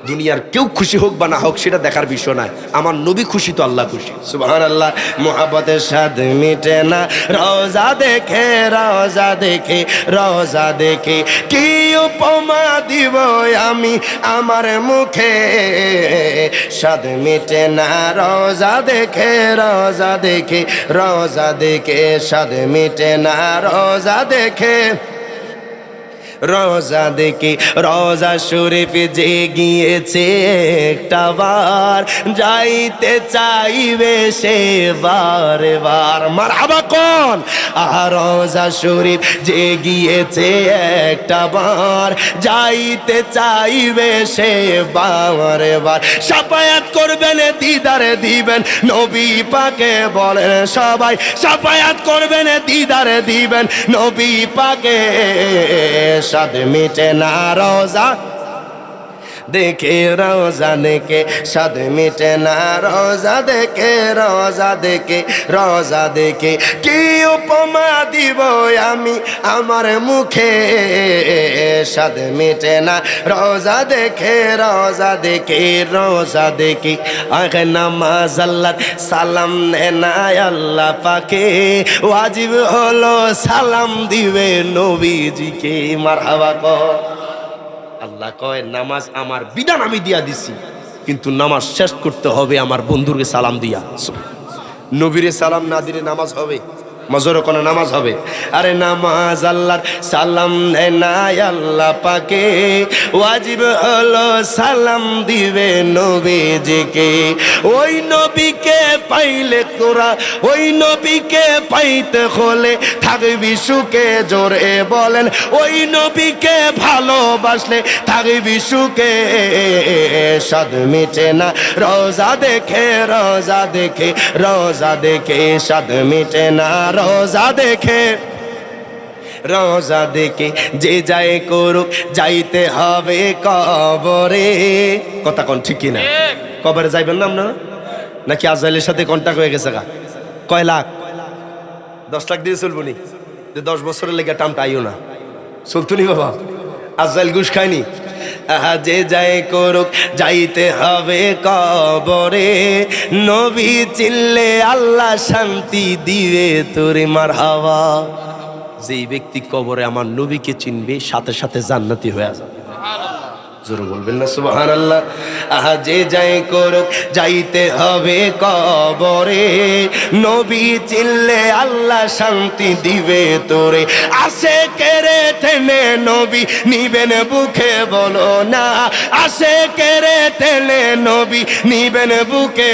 দুনিয়ার কেউ খুশি হোক বা না হোক সেটা দেখার বিষয় নয়, আমার নবী খুশি তো আল্লাহ খুশি। সুবহানাল্লাহ। মুহাব্বতের স্বাদ মিটে না রওজা দেখে, রওজা দেখে, রওজা দেখে, কি উপমা দিব আমি আমার মুখে, স্বাদ মিটে না রওজা দেখে, রওজা দেখে, রওজা দেখে, স্বাদ মিটে না রওজা দেখে, রওজা দেখে। রওজা শরীফ যে গিয়েছে একটা বার, যাইতে চাইবে সে বারে বার। মারহাবা কোন? আর রওজা শরীফ যে গিয়েছে একটা বার, যাইতে চাইবে সে বারে বার। শাফায়াত করবেন, দিদারে দিবেন নবী পাকে, বলেন সবাই শাফায়াত করবেন, দিদারে দিবেন নবী পাকে, স্বাদ মিটে না রওজা দেখে, রওজা দেখে, স্বাদ মিটে না রওজা দেখে, রওজা দেখে, রওজা দেখে, কি উপমা দিব আমি আমার মুখে, স্বাদ মিটে না রওজা দেখে, রওজা দেখে, রওজা দেখে। আগে নামাজ আল্লাহ সালাম না আল্লাহ পাকে, ওয়াজিব হলো সালাম দিবে নবীজিকে। মারহাবা কর। আল্লাহ কয়, নামাজ আমার বিধান আমি দিয়া দিছি, কিন্তু নামাজ শেষ করতে হবে আমার বন্ধুকে সালাম দিয়া। নবীরে সালাম না দিলে নামাজ হবে? মজুর কোন নামাজ হবে। আরে নামাজ আল্লাহর সালাম দেয় না আল্লাহ পাকে, ওয়াজিব হলো সালাম দিবে নবীজিকে। ওই নবীকে পাইলে তোরা, ওই নবীকে পাইতে হলে থাকবি সুখে, জোরে বলেন ওই নবীকে ভালোবাসলে থাকবি সুখে। স্বাদ মিটে না রোজা দেখে, রোজা দেখে, রোজা দেখে স্বাদ মিটে না রোজা দেখে, রোজা দেখে যে যায় করুক যাইতে হবে কবরে। কথা কোন ঠিক কিনা? কবরে যাইবেন না আপনারা? নাকি আজরাইলের সাথে কন্টাক্ট হয়ে গেছে? কয় লাখ? 10 লাখ দিয়ে চলবো নি? 10 বছরের লেগে টামটা আইও না, চলতুনি বাবা। আজরাইল ঘুষ খায়নি। আহা যে যায় করুক যাইতে হবে কবরে, নবী চিনলে আল্লাহ শান্তি দিবে তোরে মারহাবা। যেই ব্যক্তি কবরে আমার নবীকে চিনবে সাথে সাথে জান্নাতি হয়ে যাবে। জোরে বলবেন না সুবহানাল্লাহ। আহা যে যাই করুক যাইতে হবে কবরে, নবী চিনলে আল্লাহ শান্তি দিবে তোরে। আসে কেরে টেনে নবী নিবেন বুকে, বলো না আসে কেরে টেনে নবী নিবেন বুকে।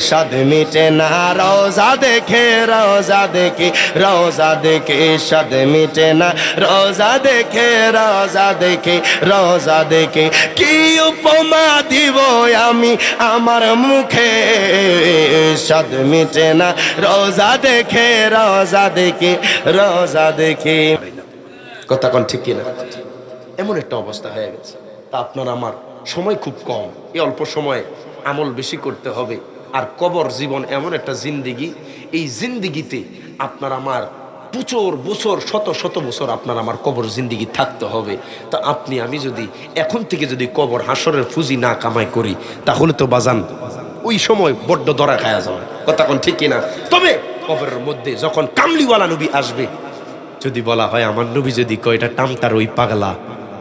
স্বাদ মিটে না রোজা দেখে, রোজা দেখে, রোজা দেখে স্বাদ মিটে না রোজা দেখে, রোজা দেখে, রোজা দেখে। কি উপমা দিব আমি আমার মুখে, স্বাদ মিটে না রোজা দেখে, রোজা দেখে, রোজা দেখে। কথা কোন ঠিক কিনা? এমন একটা অবস্থা হয়ে গেছে। তা আপনার আমার সময় খুব কম, এই অল্প সময়ে আমল বেশি করতে হবে। আর কবর জীবন এমন একটা জিন্দিগি, এই জিন্দিগিতে আপনার আমার প্রচুর বছর, শত শত বছর আপনার আমার কবর জিন্দিগি থাকতে হবে। তা আপনি আমি যদি এখন থেকে যদি কবর হাসরের পুঁজি না কামাই করি, তাহলে তো বাজান ওই সময় বড্ড দরা খায়া যাবে। কথা কোন ঠিক কিনা? তবে কবরের মধ্যে যখন কামলিওয়ালা নবী আসবে, যদি বলা হয় আমার নবী যদি কয়টা টামতার ওই পাগলা,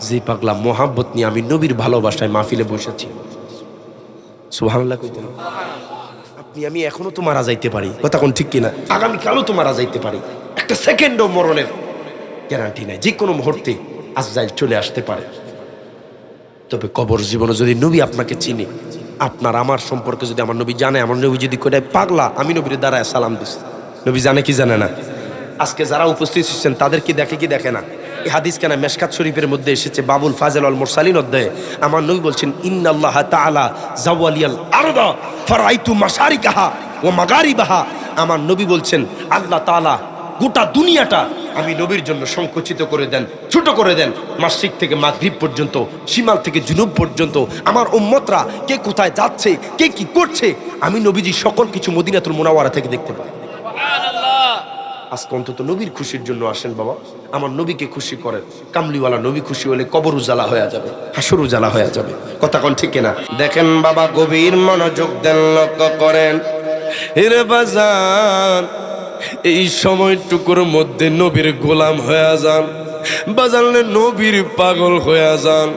যে পাগলা মোহাব্বত নিয়ে আমি নবীর ভালোবাসায় মাহফিলে বসেছি, সুবহানাল্লাহ কইতে হবে। আপনি আমি এখনো তো মারা যাইতে পারি, কথা কোন ঠিক কিনা? আগামীকালও তো মারা যাইতে পারি, একটা সেকেন্ডও মরণের গ্যারান্টি নাই, যে কোনো মুহূর্তে আজরাইল চলে আসতে পারে। তবে কবর জীবনে যদি নবী আপনাকে চিনে, আপনার আমার সম্পর্কে যদি আমার নবী জানে, আমার নবী যদি কোথায় পাগলা, আমি নবীর দাঁড়ায় সালাম দিছি, নবী জানে কি জানে না? আজকে যারা উপস্থিত হচ্ছেন তাদের কি দেখে কি দেখে না? এই হাদিস কেন মেশকাত শরীফের মধ্যে এসেছে, বাবুল ফাজিল আল মুরসালিন অধ্যায়ে আমার নবী বলছেন, ইন্নাল্লাহ তাআলা জাওয়ালিয়াল আরদা ফারাইতু মাশারিকাহা ওয়া মাগারিবাহা। আমার নবী বলছেন আল্লাহ তাআলা গোটা দুনিয়াটা আমি নবীর জন্য সংকুচিত করে দেন, ছোট করে দেন। মাশরিক থেকে মাগরিব পর্যন্ত, শিমাল থেকে জুনুব পর্যন্ত আমার উম্মতরা কে কোথায় যাচ্ছে, কে কি করছে, আমি নবীজি সকল কিছু মদিনাতুল মুনাওয়ারা থেকে দেখতে পাই। আজকে অন্তত নবীর খুশির জন্য আসেন বাবা, আমার নবীকে খুশি করেন। কামলিওয়ালা নবী খুশি হলে কবর উজালা হয়ে যাবে, হাসর উজালা হয়ে যাবে। কথা কোন ঠিক কিনা? দেখেন বাবা, গভীর মনোযোগ দেন, লক্ষ্য করেন। হিরে বাজান, এই সময়টুকুর মধ্যে নবীর গোলাম হয়ে যান, বাজানলে নবীর পাগল হয়ে যান।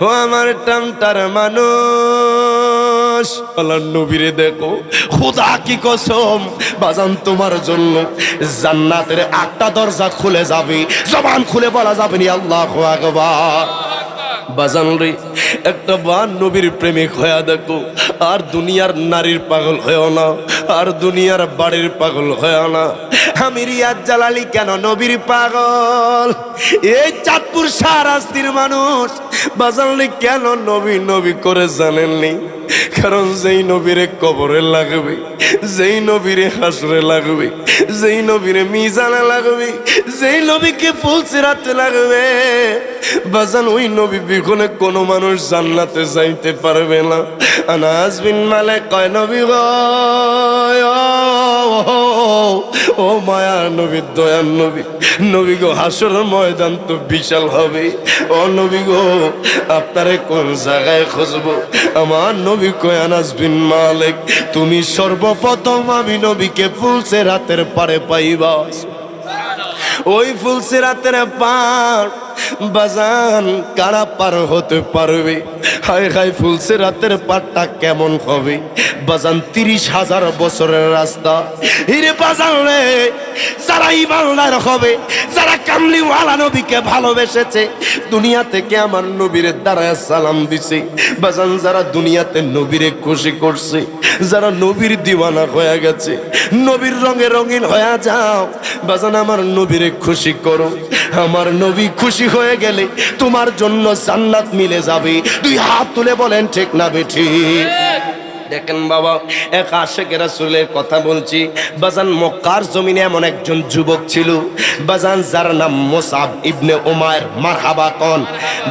ও আমার টামটার মানুষ, আল্লাহর নবীরে দেখো, খোদা কি কসম বাজান, তোমার জন্য জান্নাতের 8টা দরজা খুলে যাবে, জবান খুলে বলা যাবে না আল্লাহু আকবার। বাজান রে, একটা বার নবীর প্রেমিক হয়ে দেখো, আর দুনিয়ার নারীর পাগল হয়েও না, আর দুনিয়ার বাড়ির পাগল হয়েও না। আমি রিয়াজ জালালি কেন নবীর পাগল? এই চাঁদপুর শাহরাস্তির মানুষ বাজান রে কেন নবী নবী করে জানেননি? কারণ যেই নবীরে কবরে লাগবে, যেই নবীরে হাসরে লাগবে, যেই নবীরে মিজানে লাগবে, যেই নবীকে ফুলসিরাতে লাগবে, বাজান ওই নবী বিঘনে কোনো মানুষ জান্নাতে যাইতে পারবে না। আনাস বিন মালিক কয়, নবী গো, ও মায়ার নবী, দয়ার নবী, নবী গো হাসরের ময়দান তো বিশাল হবে, ও নবী গো আপনারে কোন জায়গায় খুঁজবো? আমার নবী কয়, আনাস বিন মালিক, তুমি সর্বপ্রথম আমি নবীকে ফুলসিরাতের পারে পাইবা। ওই ফুলসিরাতের পার বাজান কারা পার হতে পারবে? হায় হায় ফুলসে রাতের পাটটা কেমন হবে বাজান? 30,000 বছরের রাস্তা। হিরে বাজান রে, যারা ইমানদার হবে, যারা কামলিওয়ালা নবীকে ভালোবেসেছে, দুনিয়া থেকে আমার নবীরে দাঁড়ায় সালাম দিছে বাজান, যারা দুনিয়াতে নবীরে খুশি করছে, যারা নবীর দিওয়ানা হয়ে গেছে, নবীর রঙে রঙিন হয়ে যাও বাজান, আমার নবীরে খুশি করো। আমার নবী খুশি হয়ে গেলে তোমার জন্য জান্নাত মিলে যাবে। 2 হাত তুলে বলেন ঠিক না বেঠিক? দেখেন বাবা, এক আশেক রাসূলের কথা বলছি বাজান। মক্কার জমিনে এমন একজন যুবক ছিল বাজান, যার নাম মুসআব ইবনে উমাইর। মারহাবা কোন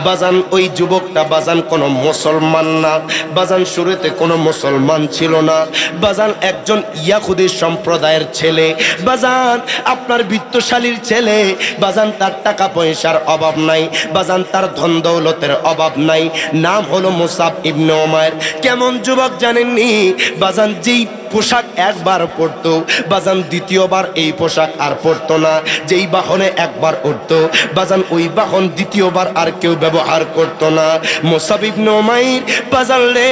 বাজান? ওই যুবকটা বাজান কোনো মুসলমান না বাজান, শুরুতে কোনো মুসলমান ছিল না বাজান, একজন ইয়াহুদি সম্প্রদায়ের ছেলে বাজান, আপনার বিত্তশালীর ছেলে বাজান। তার টাকা পয়সার অভাব নাই বাজান, তার ধন দৌলতের অভাব নাই। নাম হলো মুসআব ইবনে উমাইর। কেমন যুবক জানেন নি বাজান? যেই পোশাক একবার পরতো বাজান, দ্বিতীয়বার এই পোশাক আর পরতো না। যেই বাহনে একবার উঠতো বাজান, ওই বাহন দ্বিতীয়বার আর কেউ ব্যবহার করতো না। মুসআব ইবনে উমাইর বাজান রে,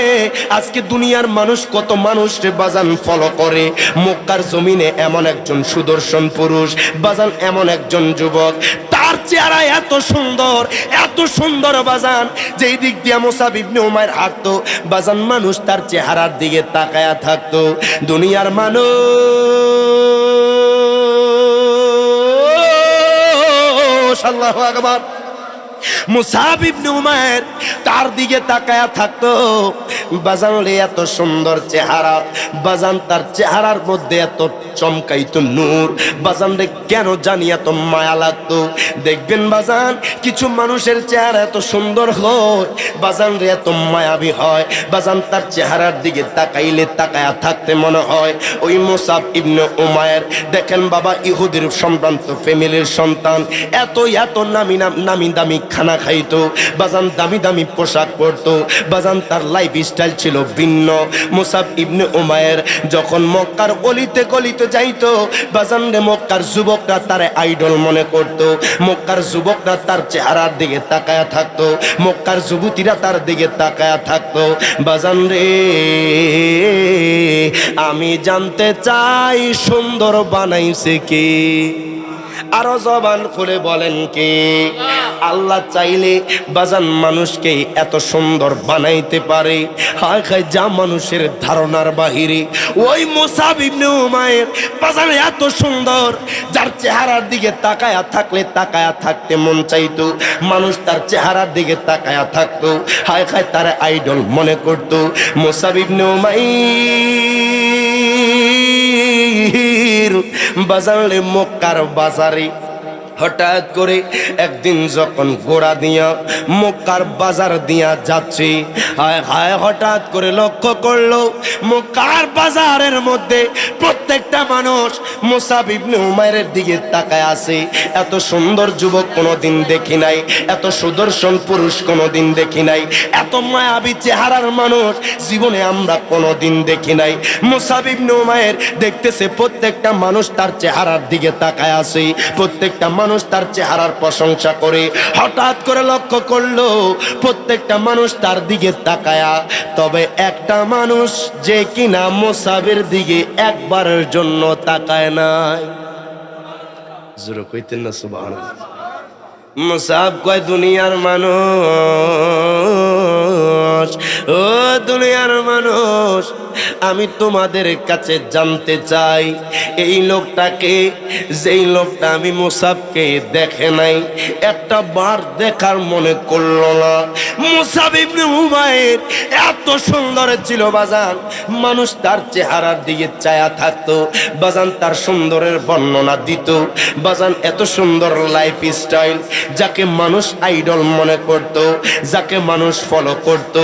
আজকে দুনিয়ার মানুষ কত মানুষকে বাজান ফলো করে। মক্কার জমিনে এমন একজন সুদর্শন পুরুষ বাজান, এমন একজন যুবক, তার চেহারা এত সুন্দর, এত সুন্দর বাজান, যেই দিক দিয়ে মুসআব ইবনে উমাইর হাঁটতো বাজান, মানুষ তার চেহারার দিকে তাকায়া থাকতো। দুনিয়ার মানুষ, আল্লাহু আকবার, মুসআব ইবনে উমাইর তার দিকে তাকায়া থাকতো বাজান রে। এত সুন্দর চেহারা বাজান, তার চেহারার মধ্যে এত চমকাইতো নূর বাজান রে, কেন জানি এত মায়া লাগতো। দেখবেন বাজান, কিছু মানুষের চেহারা এত সুন্দর হয় বাজান রে, এত মায়াবী হয় বাজান, তার চেহারার দিকে তাকাইলে তাকায়া থাকতে মনে হয়। ওই মুসআব ইবনে উমাইর দেখেন বাবা, ইহুদির সম্ভ্রান্ত ফ্যামিলির সন্তান, এত এত নামি দামি খানা খাইতো বাজান, দামি দামি পোশাক পরতো বাজান, তার লাইফ স্টাইল ছিল ভিন্ন। মুসআব ইবনে উমাইর যখন মক্কার অলিতে গলিতে যাইতো বাজান রে, মক্কার যুবকরা তার আইডল মনে করতো, মক্কার যুবকরা তার চেহারার দিকে তাকায়া থাকতো, মক্কার যুবতীরা তার দিকে তাকায়া থাকতো বাজান রে। আমি জানতে চাই সুন্দর বানাইছে কে? আরো জবান খুলে বলেন কে? আল্লাহ চাইলে বাজান মানুষকে এত সুন্দর বানাইতে পারে, হায় হায়, যা মানুষের ধারণার বাহিরে। ওই মুসআব ইবনে উমাইর বাজান এত সুন্দর, যার চেহারার দিকে তাকায়া থাকলে তাকায়া থাকতে মন চাইতো, মানুষ তার চেহারার দিকে তাকায়া থাকতো, হায় হায়, তার আইডল মনে করতো। মুসআব ইবনে উমাইর বাজারে, মক্কার বাজারে হঠাৎ করে একদিন যখন ঘোড়া দিয়া মক্কার বাজার দিয়া যাচ্ছে, হায় হায়, হঠাৎ করে লক্ষ্য করলো মক্কার বাজারের মধ্যে প্রত্যেকটা মানুষ মুসআব ইবনে উমাইরের দিকে তাকায় আছে। এত সুন্দর যুবক কোনোদিন দেখি নাই, এত সুদর্শন পুরুষ কোনোদিন দেখি নাই, এত মায়াবী চেহারার মানুষ জীবনে আমরা কোনোদিন দেখি নাই। মুসআব ইবনে উমাইর দেখতেছে প্রত্যেকটা মানুষ তার চেহারার দিকে তাকায় আছে, প্রত্যেকটা মানুষ তার চেহারার প্রশংসা করে। হঠাৎ করে লক্ষ্য করলো প্রত্যেকটা মানুষ তার দিকে তাকায়া, তবে একটা মানুষ যে কিনা মুসআবের দিকে একবারের জন্য তাকায় নাই। জোরে কইতেন না সুবহানাল্লাহ। মুসআব কয়, দুনিয়ার মানুষ, ও দুনিয়ার মানুষ, আমি তোমাদের কাছে জানতে চাই এই লোকটাকে, যেই লোকটা আমি মুসআবকে দেখে নাই, একটা বার দেখার মনে করলো না। মুসআব ইবনে উমাইর এত সুন্দর ছিল বাজান, মানুষ তার চেহারার দিকে চায়া থাকতো বাজান, তার সুন্দরের বর্ণনা দিত বাজান। এত সুন্দর লাইফ স্টাইল, যাকে মানুষ আইডল মনে করত, যাকে মানুষ ফলো করত।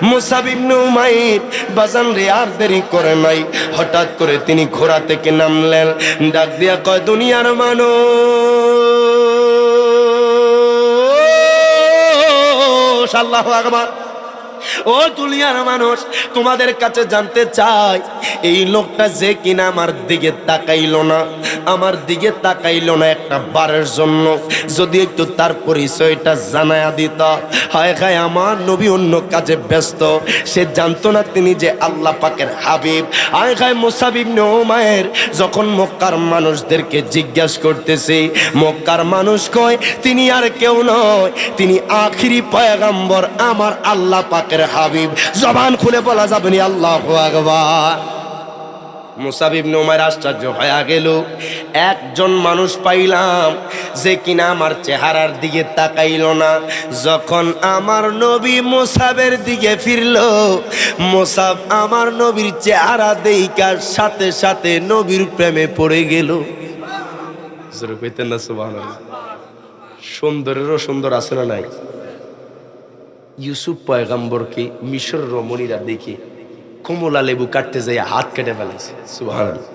মুসআব ইবনে উমাইর বাজান রে আর দেরি করে নাই, হঠাৎ করে তিনি ঘোড়া থেকে নামলেন, ডাক দিয়া কয়, দুনিয়ার মানুষ, আল্লাহু আকবার, ও দুনিয়ার মানুষ, তোমাদের কাছে জানতে চাই এই লোকটা যে কিনা আমার দিকে তাকাইলো না, আমার দিকে তাকাইলো না একটা বারের জন্য, যদি একটু তার পরিচয়টা জানায়া দিত। হায় হায়, আমার নবী অন্য কাজে ব্যস্ত, সে জানতো না তিনি যে আল্লাহ পাকের হাবিব। হায় হায়, মুসাব ইবনে উমাইর যখন মক্কার মানুষদেরকে জিজ্ঞাসা করতেছে, মক্কার মানুষ কয় তিনি আর কেউ নয়, তিনি আখিরি পয়গম্বর, আমার আল্লাহ পাকের হাবিব। জবান খুলে বলা যাবে না আল্লাহু আকবার। মুসাব ইবনে উমাইর আশ্চর্য হয়ে গেল, একজন মানুষ পাইলাম যে কিনা আমার চেহারার দিকে তাকাইল না। যখন আমার নবী মুসাবের দিকে ফিরল, মুসাব আমার নবীর চেহারা দেখার সাথে সাথে নবীর প্রেমে পড়ে গেল। সুন্দরেরও সুন্দর আছে না নাই? ইউসুফ পয়গম্বরকে মিশর রমণীরা দেখে কমলা লেবু কাটতে যাই হাত কেটে ফেলেছে। সুবহানাল্লাহ।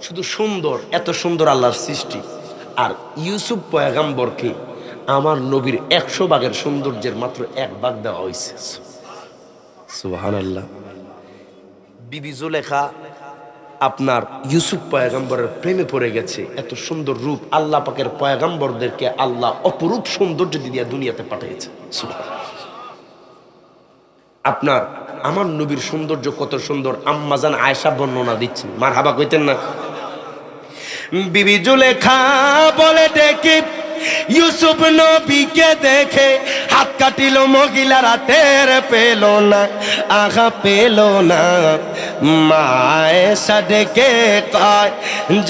শুধু সুন্দর, এত সুন্দর আল্লাহর সৃষ্টি। আর ইউসুফ পয়গম্বরকে আমার নবীর 100 ভাগের সৌন্দর্যের মাত্র 1 ভাগ দেওয়া হয়েছে। সুবহানাল্লাহ। বিবি জুলেখা আপনার ইউসুফ পয়গম্বরের প্রেমে পড়ে গেছে। এত সুন্দর রূপ, আল্লাহ পাকের পয়গম্বরদেরকে আল্লাহ অপরূপ সৌন্দর্য দিয়ে দুনিয়াতে পাঠিয়েছে। সুবহানাল্লাহ। আপনার আমার নবীর সৌন্দর্য কত সুন্দর, আম্মাজান আয়েশা বর্ণনা দিচ্ছেন, মারহাবা কইতেন না? বিবি জুলেখা বলে ডেকে ইউসুফ নবীকে দেখে হাত কাটিল মহিলারা, টের পেল না, আঘা পেল না। মায়েশা ডেকে কয়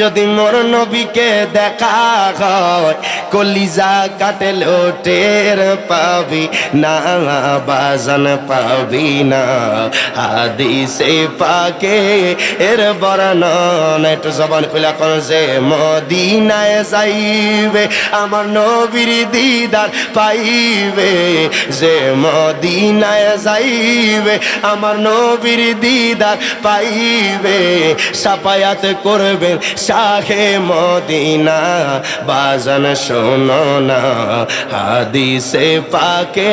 যদি মোর নবীকে দেখা হয়, কলিজা কাটেল টের পাবি না, বাজান পাবি না। হাদিসে পাকে এর বর্ণন, একটু জবান খুলে কোন যে মদিনায় যাইবে আমার নবীর দিদার পাইবে, যে মদিনায় যাইবে আমার নবীর দিদার পাইবে। সাফায়াত করবেন শাহে মদিনা, বাজান শোনো না হাদিসে পাকে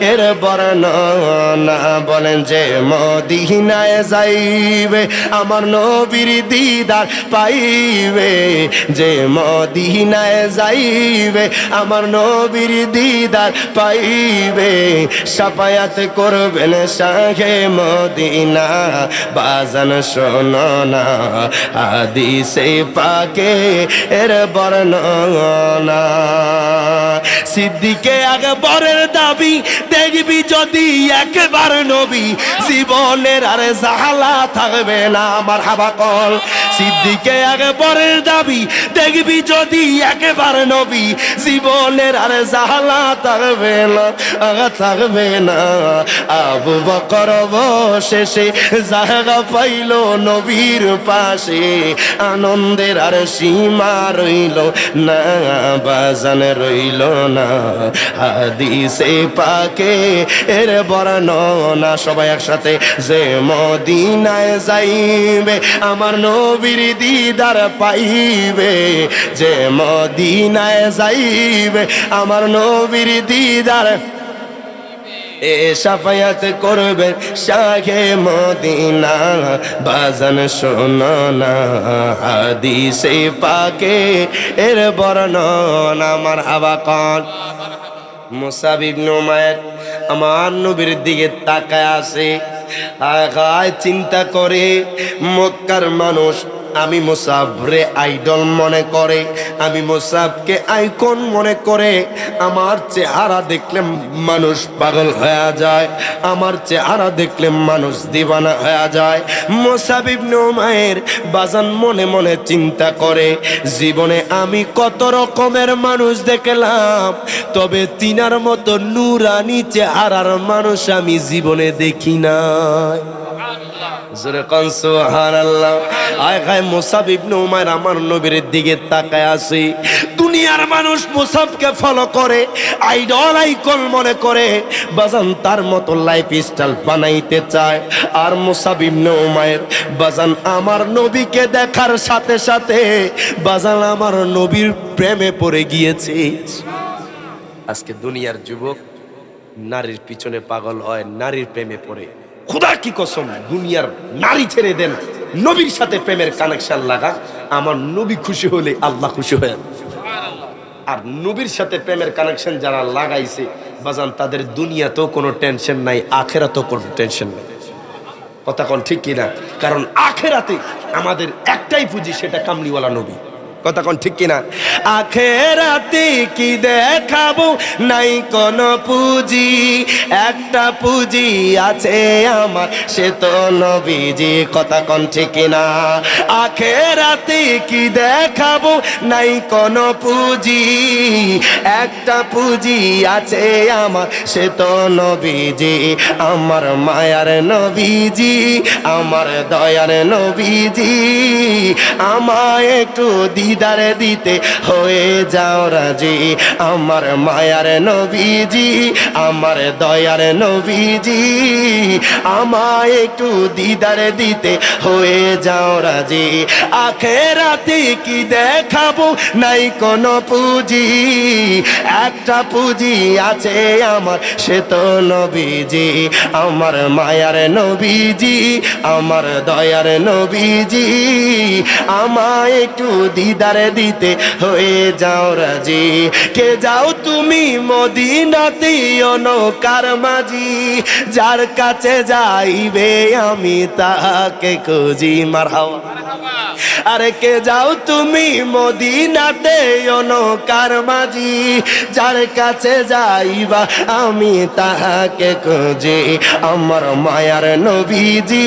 এর বর্ণনা। বলেন যে মদিনায় যাইবে আমার নবীর দিদার পাইবে, যে মদিনায় যাইবে আমার নবীর দিদার পাইবে। সাফায়াত করবেন শাহে মদিনা, বাজান শোনো না হাদিসে পাকে এর বর্ণনা। সিদ্দিকে আকবরের দাবি দেখবি যদি একবার নবী, জীবনের আর জাহালা থাকবে না। আমার হাবা কল। সিদ্দিকে আকবরের দাবি দেখবি যদি একবার নবী, জীবনের আর জাহালা থাকবে না, থাকবে না। আবু বকর অবশেষে জায়গা পাইল নবীর পাশে, আনন্দের আর সীমা রইল না, বাজান রইল না। হাদিসে পাকে এর বর্ণনা। সবাই একসাথে যে মদিনায় যাইবে আমার নবীর দিদার পাইবে, যে মদিনায় যাইবে আমার নবীর দিদার। এ সাফায়াত করবে শাহে মদিনা, বাজান শোনো না হাদিসে পাকে এর বর্ণনা। আমার হাবা কন। মুসাব ইবনে উমাইর আমার নবীর দিকে তাকায় আছে, চিন্তা করে মক্কার মানুষ আমি মুসাবরে আইডল মনে করে, আমি মুসাবকে আইকন মনে করে। আমার চেহারা দেখলে মানুষ পাগল হয়ে যায়, আমার চেহারা দেখলে মানুষ দিওয়ানা হয়ে যায়। মুসাব ইবনে উমাইর বাজান মনে মনে চিন্তা করে, জীবনে আমি কত রকমের মানুষ দেখলাম, তবে তিনার মতো নুরানি চেহারার মানুষ আমি জীবনে দেখি নাই। জোরে কোন সুবহানাল্লাহ। আয় হায়, মুসাব ইবনে উমাইর আমার নবীর দিকে তাকায় আছে। দুনিয়ার মানুষ মুসাবকে ফলো করে, আইডল আইকন মনে করে, বাজান তার মতো লাইফ স্টাইল বানাইতে চায়। আর মুসাব ইবনে উমাইর বাজান আমার নবীকে দেখার সাথে সাথে বাজান আমার নবীর প্রেমে পড়ে গিয়েছে। আজকে দুনিয়ার যুবক নারীর পিছনে পাগল হয়, নারীর প্রেমে পড়ে। খোদা কি কসম, দুনিয়ার নারী ছেড়ে দেন, নবীর সাথে প্রেমের কানেকশন লাগা। আমার নবী খুশি হলে আল্লাহ খুশি হয়। আর নবীর সাথে প্রেমের কানেকশন যারা লাগাইছে বাজান, তাদের দুনিয়াতেও কোনো টেনশন নাই, আখেরাতেও কোনো টেনশন নাই। কথা কোন ঠিক কিনা? কারণ আখেরাতে আমাদের একটাই পুঁজি, সেটা কামলিওয়ালা নবী। কথা কোন ঠিক কিনা? আখেরাতে কি দেখাবো, নাই কোন পুঁজি, একটা পুঁজি আছে আমার, সে তো নবীজি। কথা কোন ঠিক কিনা? আখেরাতে কি দেখাবো, নাই কোন পুঁজি, একটা পুঁজি আছে আমার, সে তো নবীজি। আমার মায়ার নবীজি, আমার দয়ার নবীজি, আমায় একটু দিদারে দিতে হয়ে যাও রাজি। আমার মায়ার নবীজি, আমার দয়ার নবীজি, আমায় একটু দিদারে দিতে হয়ে যাও রাজি। আখেরাতে কি দেখাবো, নাই কোনো পুঁজি, একটা পুঁজি আছে আমার, সে তো নবীজি। আমার মায়ার নবীজি, আমার দয়ার নবীজি, আমায় একটু দিদারে দিতে হয়ে যাও রাজি। কে যাও তুমি মদিনাতে নৌকার মাঝি, যার কাছে যাইবে আমি তাকে খুঁজি। মারহাবা। আরে কে যাও তুমি মদিনাতে নৌকার মাঝি, যার কাছে যাইবা আমি তাহাকে খুঁজি। আমার মায়ার নবীজি,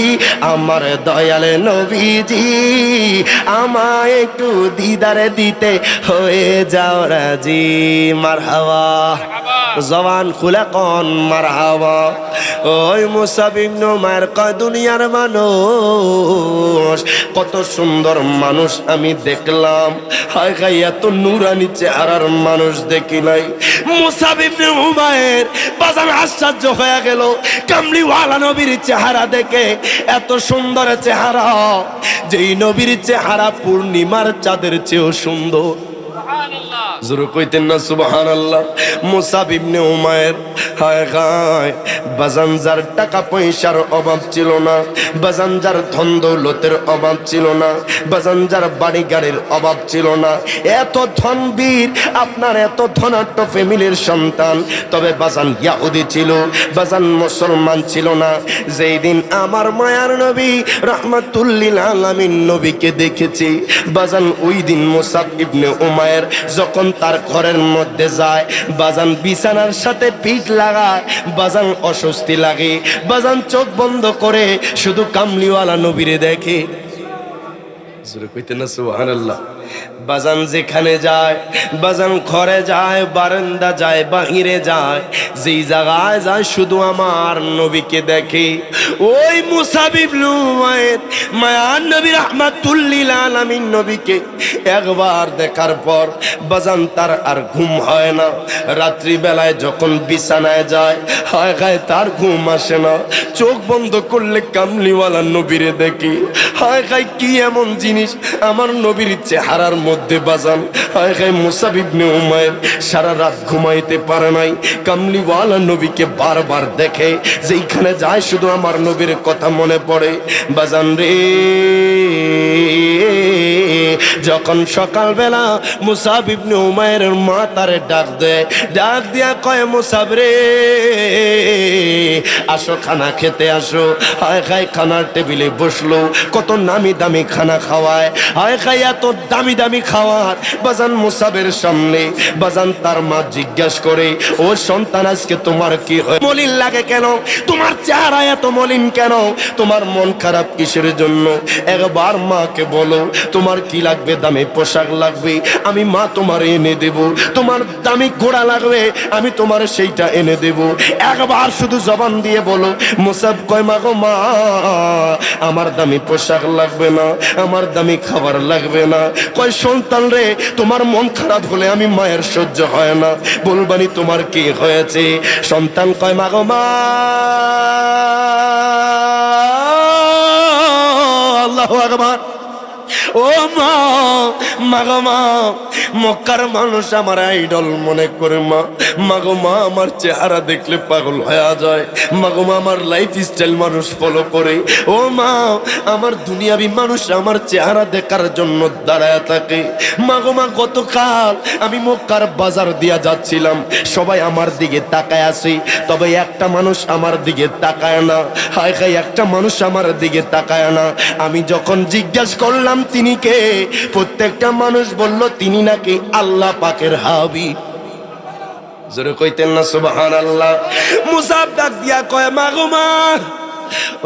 আমার দয়াল নবীজি, আমায় একটু দিদারে দিতে হয়ে যাও রাজি। মারহাবা। জবান খুলে কোন মারহাবা। ওই মুসাব ইবনে উমাইর কয়, দুনিয়ার মানুষ কত সুন্দর মানুষ আমি দেখলাম, হায় হায় এত নূরানি চেহারার মানুষ দেখি নাই। মুসাব ইবনে উমাইর বাজান আশ্চর্য হয়ে গেল, কামলিওয়ালা নবীর চেহারা দেখে। এত সুন্দর চেহারা, যেই নবীর চেহারা পূর্ণিমার চাঁদের চেয়েও সুন্দর। জোরে কইতেন না সুবহানাল্লাহ। মুসাব ইবনে উমাইর, হায় হায়, বাজান যার টাকা পয়সার অভাব ছিল না, বাজান যার ধন দৌলতের অভাব ছিল না, বাজান যার বাড়ি গাড়ির অভাব ছিল না, এত ধনবীর, আপনার এত ধনাঢ্য ফ্যামিলির সন্তান, তবে বাজান ইহুদি ছিল, বাজান মুসলমান ছিল না। যেই দিন আমার মায়ার নবী রাহমাতুল্লিল আলামিন নবীকে দেখেছি বাজান, ওই দিন মুসাব ইবনে উমাইর যখন তার ঘরের মধ্যে যায়, বাজান বিছানার সাথে পিঠ লাগায়, বাজান অস্বস্তি লাগে, বাজান চোখ বন্ধ করে শুধু কামলিওয়ালা নবীরে দেখে। জোরে কইতে না সুবহানাল্লাহ। বাজান যেখানে যায়, বাজান ঘরে যায়, বারান্দা যায়, বাহিরে যায়, যেই জায়গায় যায় শুধু আমার নবীকে দেখে। ওই মুসাব ইবনে উমাইর মায়ার নবী রাহমাতুল্লিল আলামিন নবীকে একবার দেখার পর বাজান তার আর ঘুম হয় না। রাত্রি বেলায় যখন বিছানায় যায়, হায় হায় তার ঘুম আসে না। চোখ বন্ধ করলে কামলিওয়ালা নবীরে দেখি। হায় হায় কি এমন জিনিস আমার নবীর চেহারার মধ্যে বাজান। হায় হায় মুসাব ইবনে উমাইর সারা রাত ঘুমাইতে পারে নাই, কামলিওয়ালা নবীকে বারবার দেখে, যেইখানে যায় শুধু আমার নবীর কথা মনে পড়ে। বাজান রে, যখন সকালবেলা মুসাব ইবনে উমাইরের মা তারে ডাক দেয়, ডাক দিয়া কয়, মুসাব রে আসো খানা খেতে আসো। হায় খায় খানার টেবিলে বসলো, কত নামি দামি খানা খাওয়ায়, হায় খায় এত দামি দামি খাওয়ার বাজান মুসাবের সামনে। বাজান তার মা জিজ্ঞাস করে, ও সন্তান আজকে তোমার কি হয়, মলিন লাগে কেন, তোমার চেহারা এত মলিন কেন, তোমার মন খারাপ কিসের জন্য, একবার মাকে বলো তোমার কি লাগবে, দামি পোশাক লাগবে আমি মা তোমার এনে দেব, তোমার দামি ঘোড়া লাগবে আমি তোমার সেইটা এনে দেব, একবার শুধু জবান দিয়ে বলো। মুসাব কয়, মা গো মা, আমার দামি পোশাক লাগবে না, আমার দামি খাবার লাগবে না। কয়, সন্তান রে তোমার মন খারাপ হলে আমি মায়ের সহ্য হয় না, বলবানি তোমার কি হয়েছে। সন্তান কয়, মা গো মা, আল্লাহু আকবার, ও মা, মাগো মা, মক্কার মানুষ আমার আইডল মনে করে মা। মাগো মা, আমার চেহারা দেখলে পাগল হয়ে যায়। মাগো মা, আমার লাইফ স্টাইল মানুষ ফলো করে। ও মা, আমার দুনিয়াবি মানুষ আমার চেহারা দেখার জন্য দাঁড়ায় থাকে। মাগো মা, গতকাল আমি মক্কার বাজার দিয়া যাচ্ছিলাম, সবাই আমার দিকে তাকায় আছে, তবে একটা মানুষ আমার দিকে তাকায় না। হায় হায়, একটা মানুষ আমার দিকে তাকায় না। আমি যখন জিজ্ঞাসা করলাম তিনি কে, প্রত্যেকটা মানুষ বলল তিনি নাকি আল্লাহ পাকের হাবিব। জোরে কইতেন না সুবহানাল্লাহ। মুসাব ডাক দিয়া কয়, মাগো মা,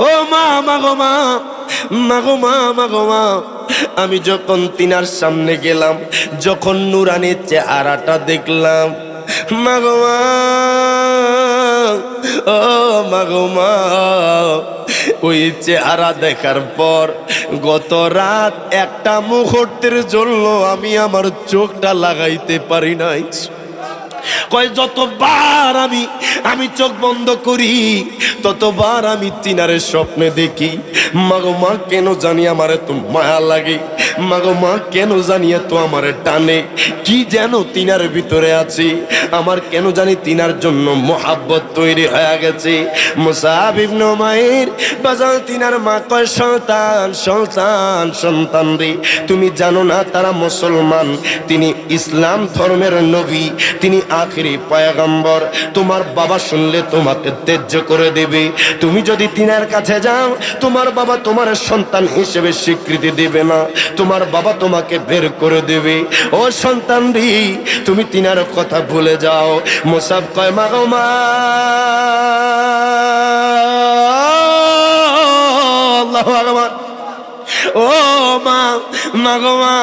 ও মা, মাগো মা, মাগো মা, মাগো মা। আমি যখন তিনার সামনে গেলাম, যখন নুরানি চেহারাটা দেখলাম, মাগো মা, ও মাগো মা, ওই চেহারা দেখার পর গত রাত একটা মুহূর্তের জন্য আমি আমার চোখটা লাগাইতে পারি নাই। কয় যতবার আমি চোখ বন্ধ করি ততবার আমি তিনারে স্বপ্নে দেখি। মাগো মা, কেন জানি আমার এত মায়া লাগে। মাগো মা, কেন জানি এত আমার টানে। কি যেন তিনার ভিতরে আছে, আমার কেন জানি তিনার জন্য মোহাব্বত তৈরি হয়ে গেছে। মুসাব ইবনে উমাইর বাজাল তিনার মা কয়, সন্তান, সন্তান, সন্তান রে, তুমি জানো না তারা মুসলমান, তিনি ইসলাম ধর্মের নবী, তিনি আখিরি পয়গম্বর। তোমার বাবা শুনলে তোমাকে ত্যায্য করে দেবে। তুমি যদি তিনার কাছে যাও, তোমার বাবা তোমার সন্তান হিসেবে স্বীকৃতি দেবে না, তোমার বাবা তোমাকে বের করে দেবে। ও সন্তান রে, তুমি তিনার কথা ভুলে যাও। মুসাব কয়, মা গো মা, আল্লাহু আকবার। ও মা, মাগো মা,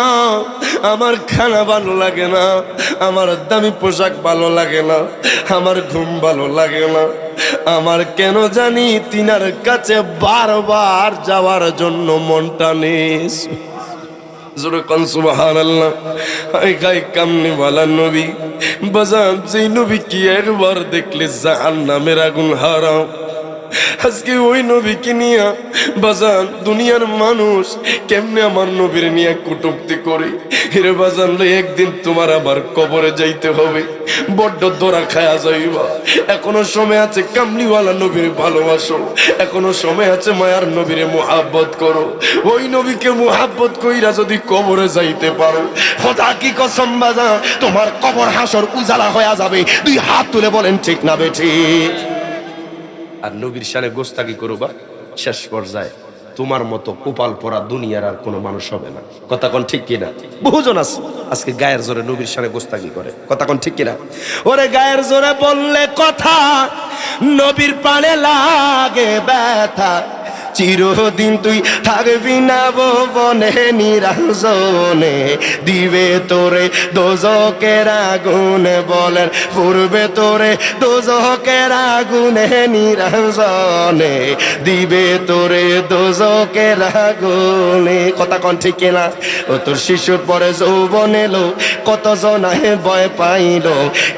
আমার খানা ভালো লাগে না, আমার দামি পোশাক ভালো লাগে না, আমার ঘুম ভালো লাগে না, আমার কেন জানি তিনার কাছে বারবার যাওয়ার জন্য মনটা নেই। জোরে কোন সুবহানাল্লাহ। হায় হায়, কামনে ওয়ালা নবী বাজান, যেই নবী কি একবার দেখলে জাহান্নামের আগুন হারাম। আজকে ওই নবীকে নিয়ে বাজান দুনিয়ার মানুষ কেমনে আমার নবীর নিয়ে কটূক্তি করে। হিরে বাজান রে, একদিন তোমার আবার কবরে যাইতে হবে, বড্ড দোরা খায়া যাইবা। এখনো সময় আছে, কামলিওয়ালা নবীর ভালোবাসো, এখনো সময় আছে, মায়ার নবীরে মুহাব্বত করো। ওই নবীকে মুহাব্বত কইরা যদি কবরে যাইতে পারো, খোদা কি কসম বাজান, তোমার কবর হাসর উজালা হয়ে যাবে। দুই হাত তুলে বলেন ঠিক না বেঠিক? আর নবীর শানে গোস্তাকি করবা, শেষ পর্যায়ে তোমার মতো কোপাল পরা দুনিয়ার আর কোনো মানুষ হবে না। কথা কোন ঠিক কিনা? বহুজন আছে আজকে গায়ের জোরে নবীর শানে গোস্তাকি করে। কথা কোন ঠিক কিনা? ওরে গায়ের জোরে বললে কথা, নবীর প্রাণে লাগে ব্যথা। চিরদিন তুই থাকবি না ভুবনে নিরঞ্জনে, দিবে তোরে দোজকের আগুনে, বলেন পূর্বে তোরে দোজকের আগুনে নিরঞ্জনে, দিবে তোরে দোজকের আগুনে। কথা কোন ঠিক না? ও তোর শিশুর পরে যৌবন এলো, কত জনায় ভয় পাইল,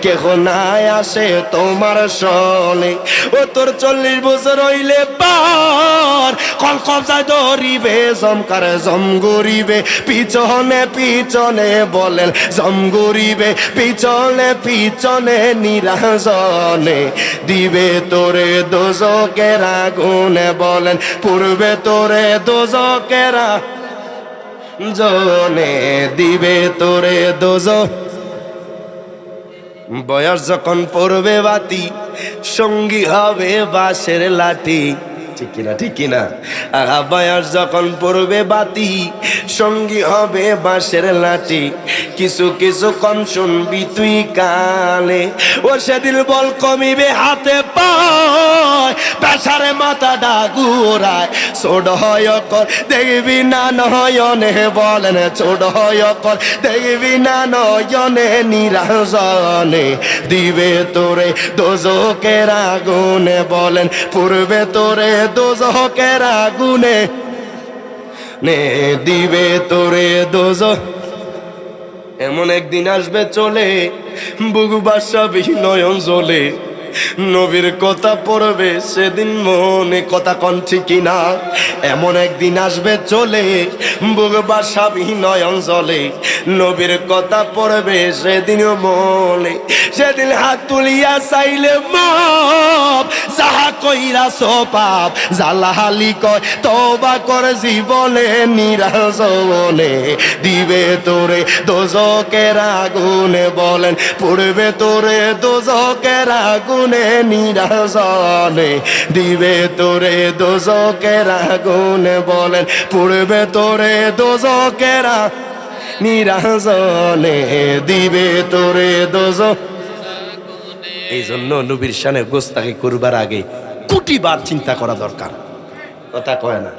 কেহ নাই আসে তোমার সনে। ও তোর 40 বছর হইলে পার কল কবজায় ধরিবে, জমকারে জম গরিবে পিছনে পিছনে, বলেন জম গরিবে পিছনে পিছনে নিরঞ্জনে, দিবে তোরে দোজকের আগুনে, বলেন পূর্বে তোরে দোজকের জনে, দিবে তোরে দোজক। বয়স যখন পড়বে বাতি, সঙ্গী হবে বাঁশের লাঠি। ঠিক কিনা? ঠিক কিনা? বয়স যখন পড়বে বাতি, সঙ্গী হবে বাঁশের লাঠি। কিছু কিছু কম শুনবি তুই কানে, ও সেদিন বল কমিবে হাতে পায়, পেশারে মাথাটা ঘুরায়। ছোট হয় কর দেখবি না নয়নে, বলেন ছোট হয় কর দেখবি না নয়নে নিরঞ্জনে, দিবে তোরে দোজকের আগুনে, বলেন পূর্বে তোরে দোজকের আগুনে, নে দিবে তোরে দোজক। এমন একদিন আসবে চলে, বুক বাসাবি নয়ন জ্বলে, নবীর কথা পড়বে সেদিন মনে, কথা কন ঠিক কিনা? এমন একদিন আসবে চলে, বুক বাসাবি নয়ন জলে, নবীর কথা পড়বে সেদিন মনে, সেদিন হাত তুলিয়া চাইলে মাপ, যাহা কইরা সোপাপ, জালাহালি কয় তওবা কর জীবনে, নিরাজনে দিবে তোরে দোজকের আগুনে, বলেন পড়বে তোরে দোজকের আগুনে, নিরাজনে দিবে তোরে দোজকের আগুনে, বলেন পড়বে তোরে দোজকের, নিরাজনে দিবে তোরে দোজক। এই জন্য নবীর শানে গোস্তাকি করবার আগে কোটিবার চিন্তা করা দরকার। কথা কয় না,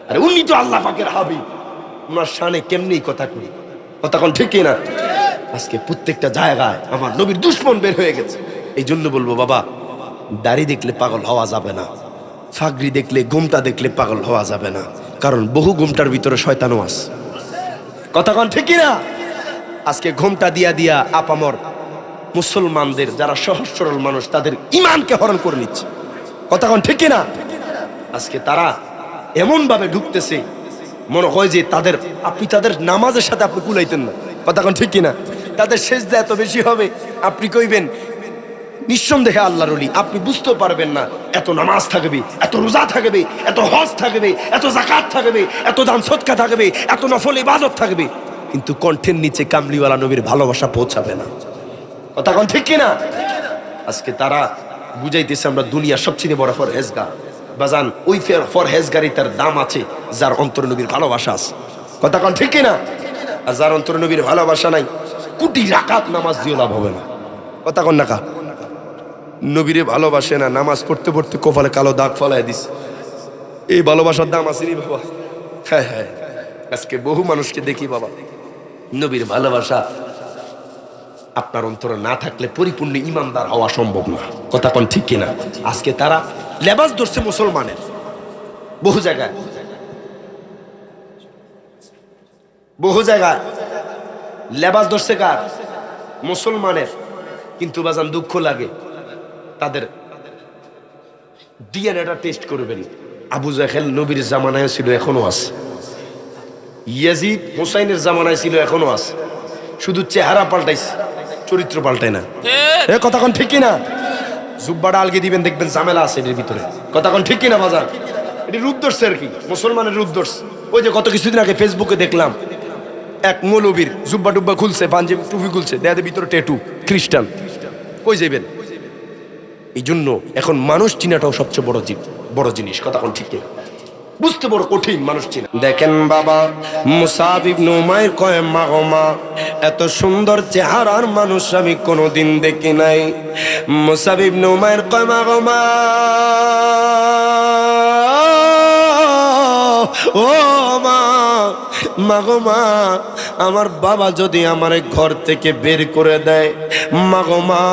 আরে উনি তো আল্লাহ পাকের হাবিব, ওনার শানে কেমনি কথা কই, কথা কোন ঠিক না? আজকে প্রত্যেকটা জায়গায় আমার নবীর দুশমন বের হয়ে গেছে। এই জন্য বলবো বাবা, দাড়ি দেখলে পাগল হওয়া যাবে না, ফাগরি দেখলে ঘুমটা দেখলে পাগল হওয়া যাবে না, কারণ বহু ঘুমটার ভিতরে শয়তানও আছে। কথা কোন ঠিক না? আজকে ঘুমটা দিয়া দিয়া আপামর মুসলমানদের যারা সহজ সরল মানুষ তাদের ইমানকে হরণ করে নিচ্ছে। কথা কোন ঠিক না? আজকে তারা এমন ভাবে ঢুকতেছে মনে হয় যে তাদের, আপনি তাদের নামাজের সাথে আপনি কুলাইতেন না। কথা কোন ঠিক কিনা? তাদের সেজদা এত বেশি হবে, আপনি কইবেন নিঃসন্দেহে আল্লাহর ওলি, আপনি বুঝতেও পারবেন না এত নামাজ থাকবে, এত রোজা থাকবে, এত হজ থাকবে, এত যাকাত থাকবে, এত দান সদকা থাকবে, এত নফল ইবাদত থাকবে, কিন্তু কণ্ঠের নিচে কামলিওয়ালা নবীর ভালোবাসা পৌঁছাবে না। কথা কোন ঠিক কিনা? আজকে তারা বুঝাইতেছে আমরা দুনিয়ার সবচেয়ে বড় ফরহেজগার। বাজান, ওই ফরহেজগারি তার দাম আছে যার অন্তর নবীর ভালোবাসা আছে। কথা কোন ঠিক কিনা? আর যার অন্তর নবীর ভালোবাসা নাই, কোটি রাকাত নামাজ দিয়ে লাভ হবে না। কথা কোন নাকা? নবীরে ভালোবাসে না, নামাজ পড়তে পড়তে কপালে কালো দাগ ফলায় দিস, এই ভালোবাসার দাম আছে নি বাবা? হ্যাঁ হ্যাঁ, আজকে বহু মানুষকে দেখি বাবা, নবীর ভালোবাসা আপনার অন্তরে না থাকলে পরিপূর্ণ ইমানদার হওয়া সম্ভব না। কথা কোন ঠিক কিনা? আজকে তারা লেবাস ধরছে মুসলমানের, বহু জায়গায় লেবাস ধরছে কার? মুসলমানের। কিন্তু বাজান দুঃখ লাগে, তাদের ডিএনএটা টেস্ট করবেন। আবু জাহেল নবীর জামানায় ছিল, এখনো আছে। ইয়াজিদ হুসাইনের জামানায় ছিল, এখনো আছে। শুধু চেহারা পাল্টাইছে, চরিত্র পাল্টায় না। এ কথা কোন ঠিক কিনা? জুব্বাটা আলগে দিবেন, দেখবেন ঝামেলা আছে এর ভিতরে। কথা কোন ঠিক কিনা বাজার? এটি রূপ ধরছে আর কি, মুসলমানের রূপ ধরছে। ওই যে গত কিছুদিন আগে ফেসবুকে দেখলাম এক মৌলবীর জুব্বা টুব্বা খুলছে, পাঞ্জাবি টুপি খুলছে, দেয়াদের ভিতরে ট্যাটু, খ্রিস্টান। কই যাবেন? এই জন্য এখন মানুষ চিনাটাও সবচেয়ে বড় জিনিস। কথা কোন ঠিক কিনা? বুঝতে বড় কঠিন মানুষ চিনা। দেখেন বাবা, মুসাব ইবনে উমাইর কয়, মা গো মা, এত সুন্দর চেহারার মানুষ আমি কোনোদিন দেখি নাই। মুসাব ইবনে উমাইর কয়, মা গো মা, ও মা, মা গো মা, আমার বাবা যদি আমার ঘর থেকে বের করে দেয়, মা গো মা,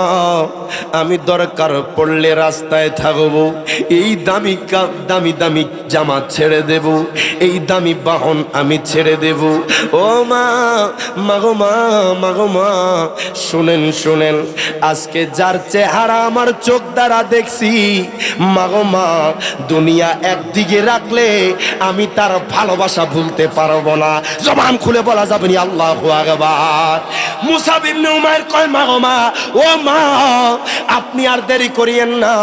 আমি দরকার পড়লে রাস্তায় থাকবো, এই দামি দামি জামা ছেড়ে দেব, এই দামি বাহন আমি ছেড়ে দেব। ও মা, মা গো মা, মা গো মা, শুনেন, আজকে যার চেহারা আমার চোখ দ্বারা দেখছি, মা গো মা, দুনিয়া একদিকে রাখলে আমি তার ভালোবাসা ভুলতে পারবো না। জবান খুলে বলা যাবে না আল্লাহু আকবার। মুসাব ইবনে উমাইর কয়, মা গো মা, ও মা, আপনি আর দেরি করিয়েন না,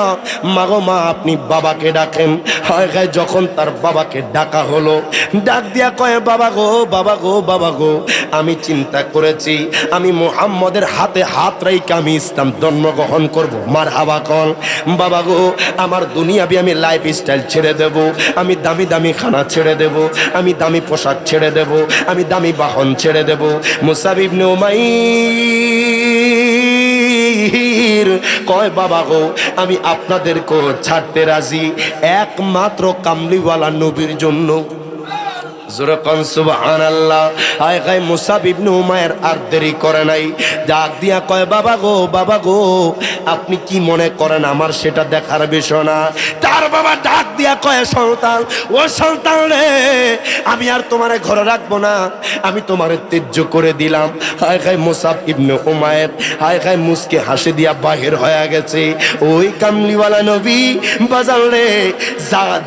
মা গো মা, আপনি বাবাকে ডাকেন। হয় যখন তার বাবাকে ডাকা হলো, ডাক দিয়া কয়, বাবা গো, বাবা গো, বাবা গো, আমি চিন্তা করেছি আমি মুহাম্মদের হাতে হাত রাইখে আমি ইসলাম ধর্ম গ্রহণ করব। মারহাবা কন। বাবা গো, আমার দুনিয়াবি আমি লাইফ স্টাইল ছেড়ে দেব, আমি দামি দামি খানা ছেড়ে দেব, আমি দামি পোশাক ছেড়ে দেব, আমি দামি বাহন ছেড়ে দেব। মুসাব ইবনে উমাইর কয়, বাবা গো, আমি আপনাদেরকে ছাড়তে রাজি একমাত্র কামলিওয়ালা নবীর জন্য। জোরকান সুবহানাল্লাহ। আয় গায় মুসাব ইবনে উমাইর আর দেরি করে নাই, ডাক দিয়া কয় বাবা গো আপনি কি মনে করেন আমার সেটা দেখার বিষয় না? তার বাবা ডাক দিয়া কয় সন্তান, ও সন্তান রে, আমি আর তোমারে ঘরে রাখবো না, আমি তোমারে ত্যায্য করে দিলাম। হায় গায় মুসাব ইবনে উমাইর হায় গায় মুসকে হাসি দিয়া বাহির হয়ে গেছে। ওই কামলিওয়ালা নবী বাজার রে,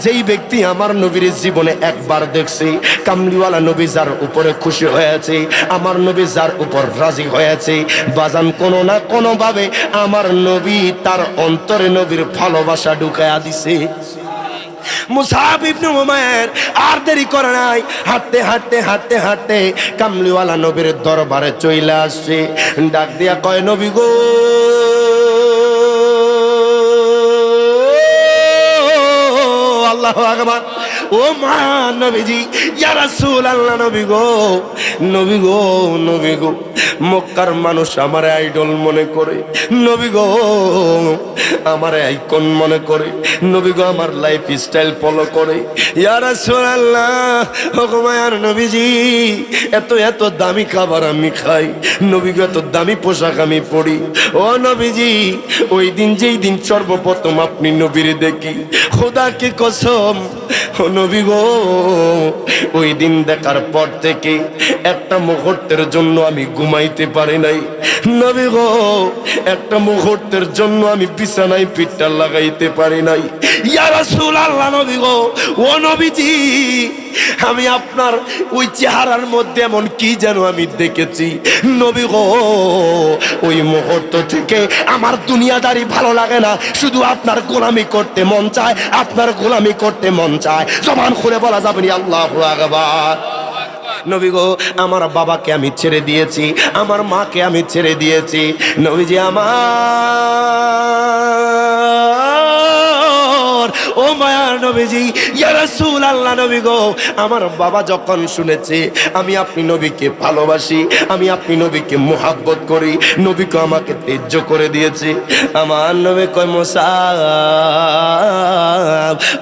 যেই ব্যক্তি আমার নবীর জীবনে একবার দেখছি, কামলিওয়ালা নবী যার উপরে খুশি হয়েছে, আমার নবী যার উপর রাজি হয়েছে, বাজান কোনো না কোনো ভাবে আমার নবী তার অন্তরে নবীর ভালোবাসা ঢুকায়া দিছে। মুসাব ইবনে উমাইর আর দেরি করে নাই, হাঁটতে হাঁটতে হাঁটতে হাঁটতে কামলিওয়ালা নবীর দরবারে চলে আসছে। ডাক দিয়া কয় নবী গো, আল্লাহু আকবার, ও মা নবীজি, ইয়া রাসূলুল্লাহ, নবী গো নবী গো নবী গো, মক্কার মানুষ আমার আইডল মনে করে, নবী গো আমার আইকন মনে করে, নবী গো আমার লাইফ স্টাইল ফলো করে। ইয়া রাসূলুল্লাহ, ও গো মায়ার নবীজি, এত এত দামি খাবার আমি খাই, নবী গো এত দামি পোশাক আমি পরি। ও নবীজি, ওই দিন যেই দিন সর্বপ্রথম আপনি নবীর দেখি, খোদাকে কসম ও নবী গো, ওই দিন দেখার পর থেকে একটা মুহূর্তের জন্য আমি ঘুমাইতে পারি নাই, নবী গো একটা মুহূর্তের জন্য আমি বিছানায় পিঠটা লাগাইতে পারি নাই। ইয়া রাসূলুল্লাহ, নবী গো, ও নবীজি, আমি আপনার ওই চেহারার মধ্যে এমন কি যেন আমি দেখেছি, নবী গো ওই মুহূর্ত থেকে আমার দুনিয়াদারি ভালো লাগে না, শুধু আপনার গোলামি করতে মন চায়, আপনার গোলামি করতে মন চায়। জবান খুলে বলা যাবে না আল্লাহু আকবার। নবী গো, আমার বাবাকে আমি ছেড়ে দিয়েছি, আমার মাকে আমি ছেড়ে দিয়েছি, নবীজি আমার ও মায়ার নবীজি, ইয়া রাসূলুল্লাহ, নবী গো, আমার বাবা যখন শুনেছে আমি আপনি নবীকে ভালোবাসি, আমি আপনি নবীকে মুহাব্বত করি, নবীকে আমাকে ত্যায্য করে দিয়েছে। আমার নবী কয় মুসাব,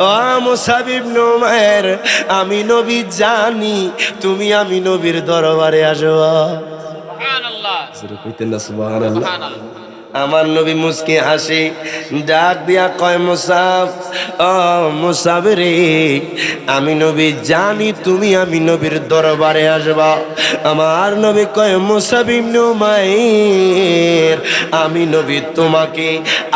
ও মুসাব ইবনে উমাইর, আমি নবী জানি তুমি আমি নবীর দরবারে আসবা। সুবহানাল্লাহ, জোরে কইতেন না সুবহানাল্লাহ। আমার নবী মুস্কি হাসি, ডাক দিয়া কয় মুসাব, ও মুসাব রে, আমি নবী জানি তুমি আমি নবীর দরবারে আসবা। আমার নবী কয় মুসাব ইবনে উমাইর, আমি নবী তোমাকে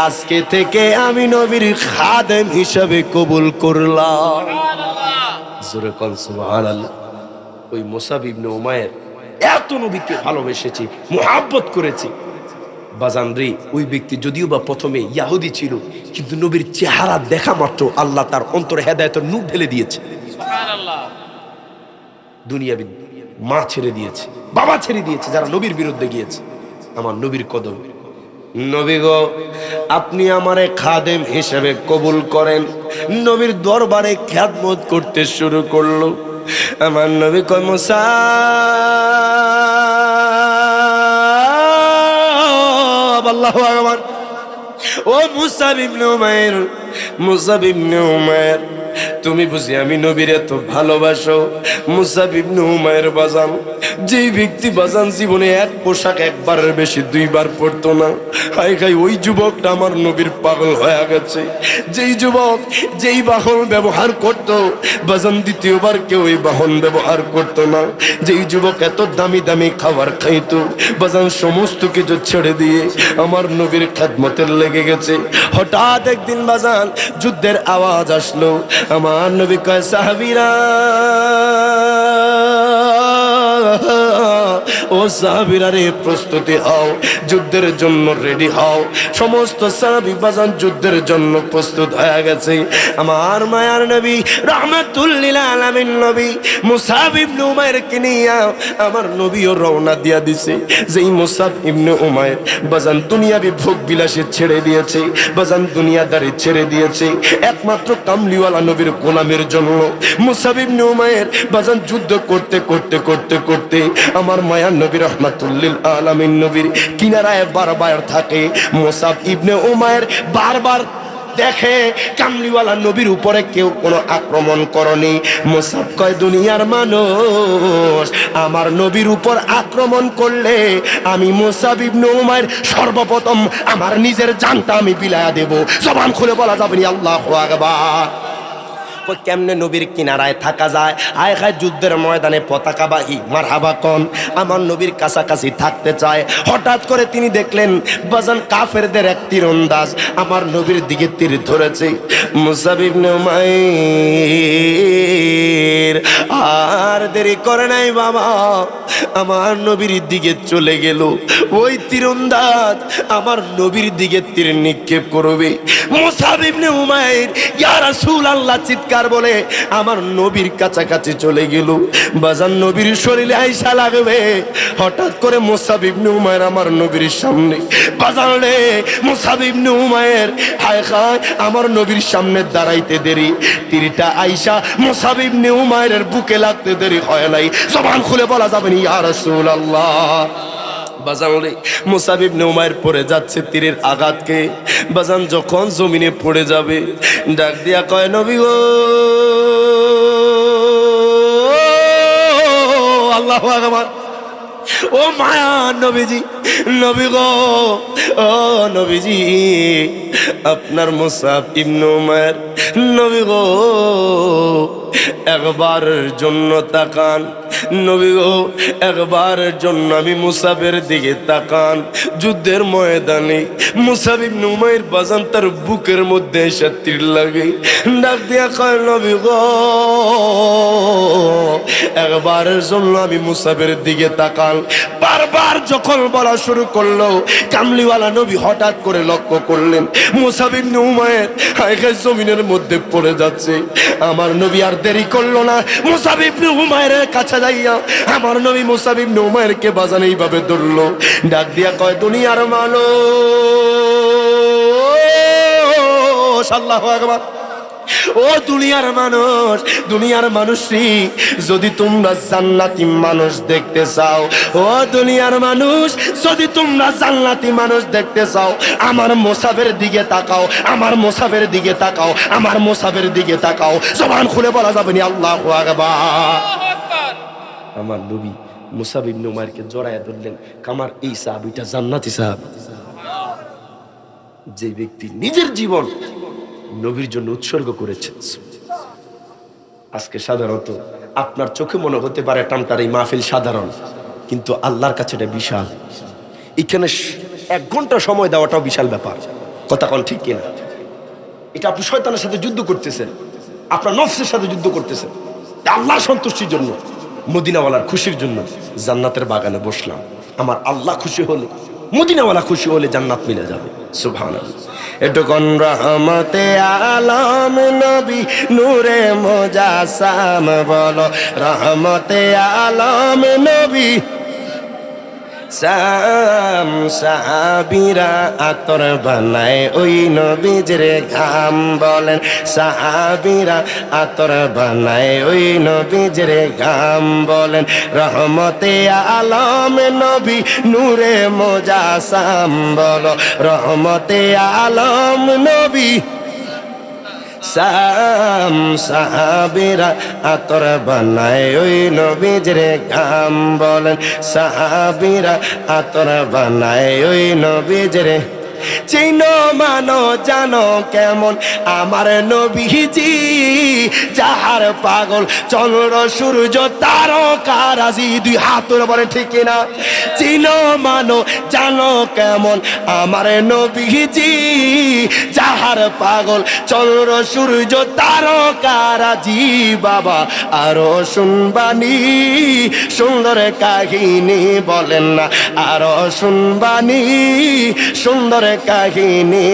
আজকে থেকে আমি নবীর খাদেম হিসাবে কবুল করলাম। জোরে কোন সুবহানাল্লাহ। ওই মুসাব ইবনে উমাইর এত নবীকে ভালোবেসেছি, মুহাব্বত করেছি, বাজান রে, ওই ব্যক্তি যদিও বা প্রথমে ইয়াহুদি ছিল, কিন্তু নবীর চেহারা দেখা মাত্র আল্লাহ তার অন্তরে হেদায়েতের নূর ঢেলে দিয়েছে। সুবহানাল্লাহ। দুনিয়াবি মা ছেড়ে দিয়েছে, বাবা ছেড়ে দিয়েছে, যারা নবীর বিরুদ্ধে গিয়েছে, আমার নবীর কদম। নবী গো, আপনি আমারে খাদেম হিসেবে কবুল করেন। নবীর দরবারে খিদমত করতে শুরু করলো। আমার নবী কয় মুসা, আল্লাহু আকবার, ও মুসাব ইবনে উমাইর, মুসাব ইবনে উমাইর, তুমি বুঝি আমি নবীর এত ভালোবাসো? মুসাব ইবনে উমাইর বাজান, যেই ব্যক্তি বাজান জীবনে এক পোশাক একবারের বেশি দুইবার পরতো না, হাই খাই ওই যুবকটা আমার নবীর পাগল হয়ে গেছে। যেই যুবক যেই বাহন ব্যবহার করতো বাজান, দ্বিতীয়বার কেউ ওই বাহন ব্যবহার করতো না। যেই যুবক এত দামি দামি খাবার খাইতো বাজান, সমস্ত কিছু ছেড়ে দিয়ে আমার নবীর খেদমতের লেগে গেছে। হঠাৎ একদিন বাজান যুদ্ধের আওয়াজ আসলো। আমার নবী কয় সাহাবীরা, ও সাহাবীরা রে, প্রস্তুতি হও, যুদ্ধের জন্য রেডি হও। সমস্ত সাহাবী বাজান যুদ্ধের জন্য প্রস্তুত হয়ে গেছে। আমার মায়ার নবী রাহমাতুল লিল আলামিন নবী মুসাব ইবনে উমাইরকে নিয়ে আমার নবীও রওনা দিয়া দিছে। যেই মুসাব ইবনে উমাইর বাজান দুনিয়াবি ভোগ বিলাসে ছেড়ে দিয়েছে, বাজান দুনিয়াদারি ছেড়ে দিয়েছে, একমাত্র কামলিওয়ালা নবীর গোলামের জন্য মুসাব ইবনে উমাইর বাজান যুদ্ধ করতে করতে করতে করতে আমার মায়ার নবী রাহমাতুল লিল আলামিন নবীর কিনারায় বারবার থাকে। মুসাব ইবনে উমাইর বারবার দেখে কামলিওয়ালা নবীর উপরে কেউ কোনো আক্রমণ করনি। মুসাব কয় দুনিয়ার মানুষ, আমার নবীর উপর আক্রমণ করলে আমি মুসাব ইবনে উমাইর সর্বপ্রথম আমার নিজের জানটা আমি বিলায়া দেব। জবান খুলে বলা যাবে না আল্লাহু আকবার। কেমনে নবীর কিনারায় থাকা যায়? আয় খায় যুদ্ধের ময়দানে পতাকা বাহি মারহাবা কোন আমার নবীর কাছাকাছি থাকতে চায়। হঠাৎ করে তিনি দেখলেন বাজান কাফেরদের এক তীরন্দাজ আমার নবীর দিকে তীর ধরেছে। মুসাব ইবনে উমাইর আর দেরি করে নাই বাবা, আমার নবীর দিকে চলে গেল। ওই তীরন্দাজ আমার নবীর দিকে তীর নিক্ষেপ করবে। মুসাব ইবনে উমাইর ইয়া রাসূলুল্লাহ চিৎকার বলে আমার নবীর কাছাকাছি চলে গেল। বাজান নবীর শরীরে আইসা লাগবে। হঠাৎ করে মুসাব ইবনে উমাইর আমার নবীর সামনে, বাজান রে মুসাব ইবনে উমাইর হায় হায় আমার নবীর সামনে দাঁড়াইতে দেরি, তীরটা আইসা মুসাব ইবনে উমাইরের বুকে লাগতে দেরি হয় নাই। জবান খুলে বলা যাবে না ইয়া রাসূলুল্লাহ। বাজান রে মুসাব ইবনে উমাইর পড়ে যাচ্ছে তীরের আঘাতকে। বাজান যখন জমিনে পড়ে যাবে ডাক দিয়া কয় নবী গো, আল্লাহু আকবার, ও মায়া নবীজি, নবী গো, ও নবীজি আপনার মুসাব ইবনে উমাইর, নবী গো একবারের জন্য তাকান, নবী গো একবারের জন্য আমি মুসাবের দিকে তাকান। যুদ্ধের ময়দানে মুসাব ইবনে উমাইর বাজান তার বুকের মধ্যে এসে তীর লাগে। ডাক দিয়া কয় নবী গো একবারের জন্য আমি মুসাবের দিকে তাকান। বারবার যখন বলা শুরু করলো কামলিওয়ালা নবী হঠাৎ করে লক্ষ্য করলেন মুসাব ইবনে উমাইর হায়খায় জমিনের মধ্যে পড়ে যাচ্ছে। আমার নবী আর দেরি করলো না, মুসাব ইবনে উমাইরের কাছে যাইয়া আমার নবী মুসাব ইবনে উমাইরকে বাজান এইভাবে ধরলো। ডাক দিয়া কয় দুনিয়ার মানুষ, আল্লাহু আকবার, ও দুনিয়ার মানুষ, দুনিয়ার মানুষই যদি তোমরা জান্নাতি মানুষ দেখতে চাও, ও দুনিয়ার মানুষ যদি তোমরা জান্নাতি মানুষ দেখতে চাও আমার মুসাবের দিকে তাকাও, আমার মুসাবের দিকে তাকাও, আমার মুসাবের দিকে তাকাও। জবান খুলে বলা যাবে না আল্লাহু আকবার। আমার নবী মুসাব ইবনে উমাইরকে জড়ায়া ধরলেন। আমার এই সাহাবীটা জান্নাতি সাহাবী, যে ব্যক্তি নিজের জীবন নবীর জন্য উৎসর্গ করেছেন। আজকে সাধারণত আপনার চোখে মনে হতে পারে টামটার এই মাহফিল সাধারণ, কিন্তু আল্লাহর কাছে এটা বিশাল। এখানে 1 ঘন্টা সময় দেওয়াটাও বিশাল ব্যাপার। কথা কোন ঠিক কিনা? এটা আপনি শয়তানের সাথে যুদ্ধ করতেছেন, আপনার নফসের সাথে যুদ্ধ করতেছেন। আল্লাহর সন্তুষ্টির জন্য, মদিনাওয়ালার খুশির জন্য জান্নাতের বাগানে বসলাম। আমার আল্লাহ খুশি হলে, মদিনাওয়ালা খুশি হলে জান্নাত মিলে যাবে। সুবহানাল্লাহ। এটুকুন রহমতে আলম নবী নূরে মুজাসসাম বলো, রহমতে আলম নবী সাম সাহাবীরা আতর বানায় ওই নবীজির ঘাম বলেন, সাহাবীরা আতর বানায় ওই নবীজির ঘাম বলেন, রহমতে আলম নবী নূরে মুজাসসাম বলো, রহমতে আলম নবী সাম সাহাবীরা আতর বানায় ওই নবীজির ঘাম বলেন, সাহাবীরা আতর বানায় ওই নবীজির। চিনো মানো জানো কেমন আমার নবীজি, যাহার পাগল চন্দ্র সূর্য তারকারাজি। 2 হাত তুলে বলেন ঠিক কিনা? চিনো মানো জানো কেমন আমার নবীজি, যাহার পাগল চন্দ্র সূর্য তারকারাজি। বাবা আরো শুনবানি সুন্দর কাহিনী, বলেন না আরো শুনবানি সুন্দর কাহিনী,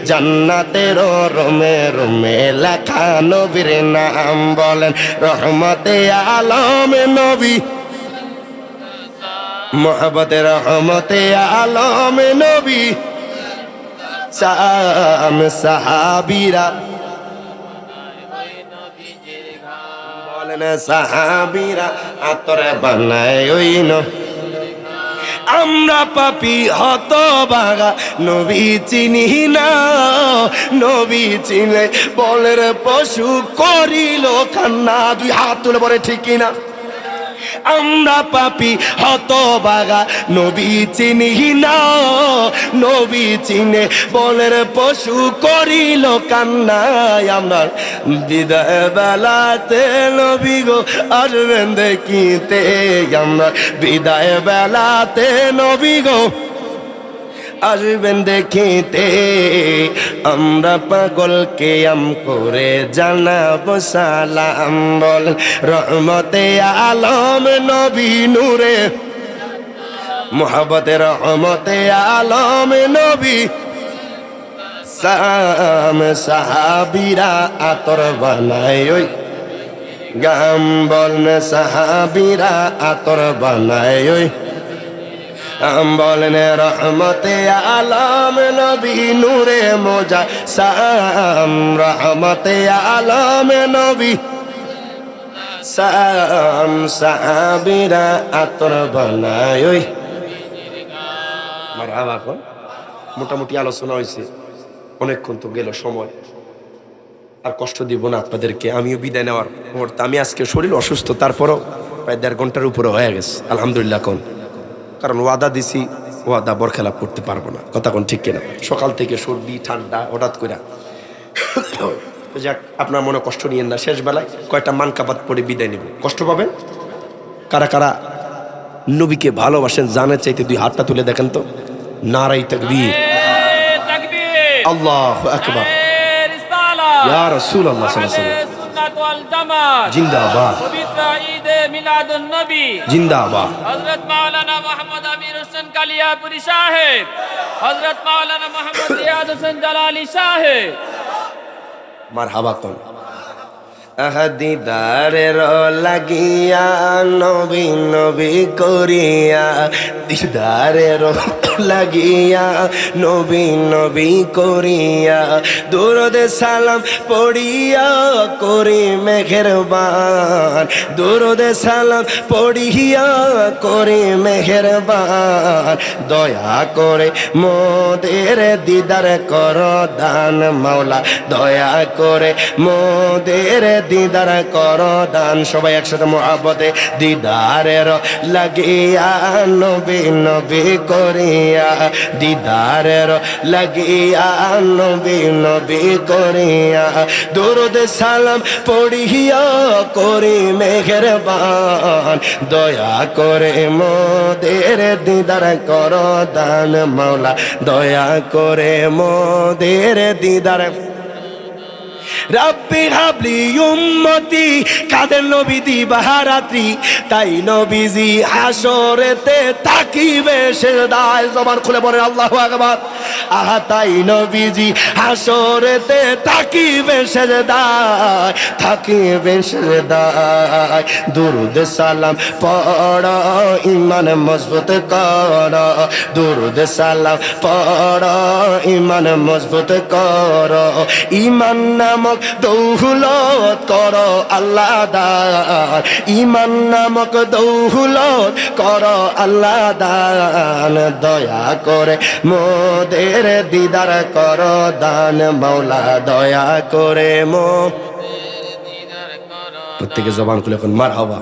জান্নাতের রোমে রোমে লেখা নবীর নাম বলেন, রহমতে আলম নবী মোহাম্মতে, রহমতে আলম নবী সাম সাহাবীরা বলেন, সাহাবীরা আতর বানায় ওই আমরা পাপী হতভাগা নবী চিনি না, নবী চিনে বলের পশু করিল কান্না। দুই হাত তুলে বলে ঠিক কিনা? আমরা পাপী হতভাগা নবী চিনি না, নবী চিনে বলের পশু করিল কান্নায়। আমরা বিদায় বেলাতে নবী গো আসবেন দেখিতে, আমরা বিদায় বেলাতে নবী গো আসবেন দেখিতে। আমরা পাগলকে আম করে জানাবো সালাম, বল রহমতে আলম নবী নূরে মোহাব্বতে রহমতে আলম নবী। সাম সাহাবীরা আতর বানায় ওই গাম, বল সাহাবীরা আতর বানায় ওই বলেন রহমতে আলম নবী নূরে মোজা সাম, রহমতে আলম নবী সাম সাহাবীরা আতর বানায় ওই। মারহাবা। এখন মোটামুটি আলোচনা হয়েছে, অনেকক্ষণ তো গেল সময়, আর কষ্ট দিব না আপনাদেরকে। আমিও বিদায় নেওয়ার মুহূর্তে, আমি আজকে শরীর অসুস্থ, তারপরও প্রায় 1.5 ঘন্টার উপরে হয়ে গেছে আলহামদুলিল্লাহ। কোন কারণ ওয়াদা দিছি, ওয়াদা বরখেলাপ করতে পারবো না, কথা কোন ঠিক কিনা? সকাল থেকে সর্দি ঠান্ডা হঠাৎ করে। যাক, আপনার মনে কষ্ট নিয়েন না, শেষ বেলায় কয়টা মানকাবাত পড়ে বিদায় নিব। কষ্ট পাবেন? কারা কারা নবীকে ভালোবাসেন জানার চাইতে 2 হাতটা তুলে দেখেন তো। নারাই তাকবীর, আল্লাহু আকবার, ইয়া রাসূলুল্লাহ সাল্লাল্লাহু আলাইহি ওয়াসাল্লাম জিন্দাবাদ, পবিত্র ঈদে মিলাদুন নবী জিন্দাবাদ। হযরত মাওলানা মুহাম্মদ আমির হোসেন কালিয়াপুরী সাহেব, হযরত মাওলানা মুহাম্মদ রিয়াদ হোসেন জালালি সাহেব। মারহাবা। কোন দিদারের লাগিয়া নবী নবী করিয়া, দিদারের লাগিয়া নবী নবী করিয়া, দুরুদ সালাম পড়িয়া করি মেহেরবান, দুরুদ সালাম পড়িয়া করি মেহেরবান। দয়া করে মোদের দিদার কর দান মাওলা, দয়া করে মোদের দিদার কর দান। সবাই একসাথে মুহাব্বতে দিদারের লাগিয়া নবী নবী করিয়া, দিদারের লাগিয়া নবী নবী করিয়া, দুরুদ সালাম পড়িয়া করি মেহেরবান। দয়া করে মোদের দিদার কর দান মাওলা, দয়া করে মোদের দিদার। রব্বি হাবলি উম্মতি, কাদের নবী দিবারাত্রি, তাই নবীজি হাসরেতে তাকিবে সেজদায়। জবান খুলে বলেন আল্লাহু আকবার। আহা, তাই নবীজি হাসরেতে তাকিবে সেজদায়, তাকিবে সেজদায়। দুরুদ সালাম পড়ো ঈমান মজবুত করো, দুরুদ সালাম পড়ো ঈমান মজবুত করো। ঈমান নামক দৌলত করো আল্লাহ দান, ঈমান নামক দৌলত করো আল্লাহ দান। দয়া করে মোদের দিদার করো দান মাওলা, দয়া করে প্রত্যেকে জবান খুলে মারহাবা।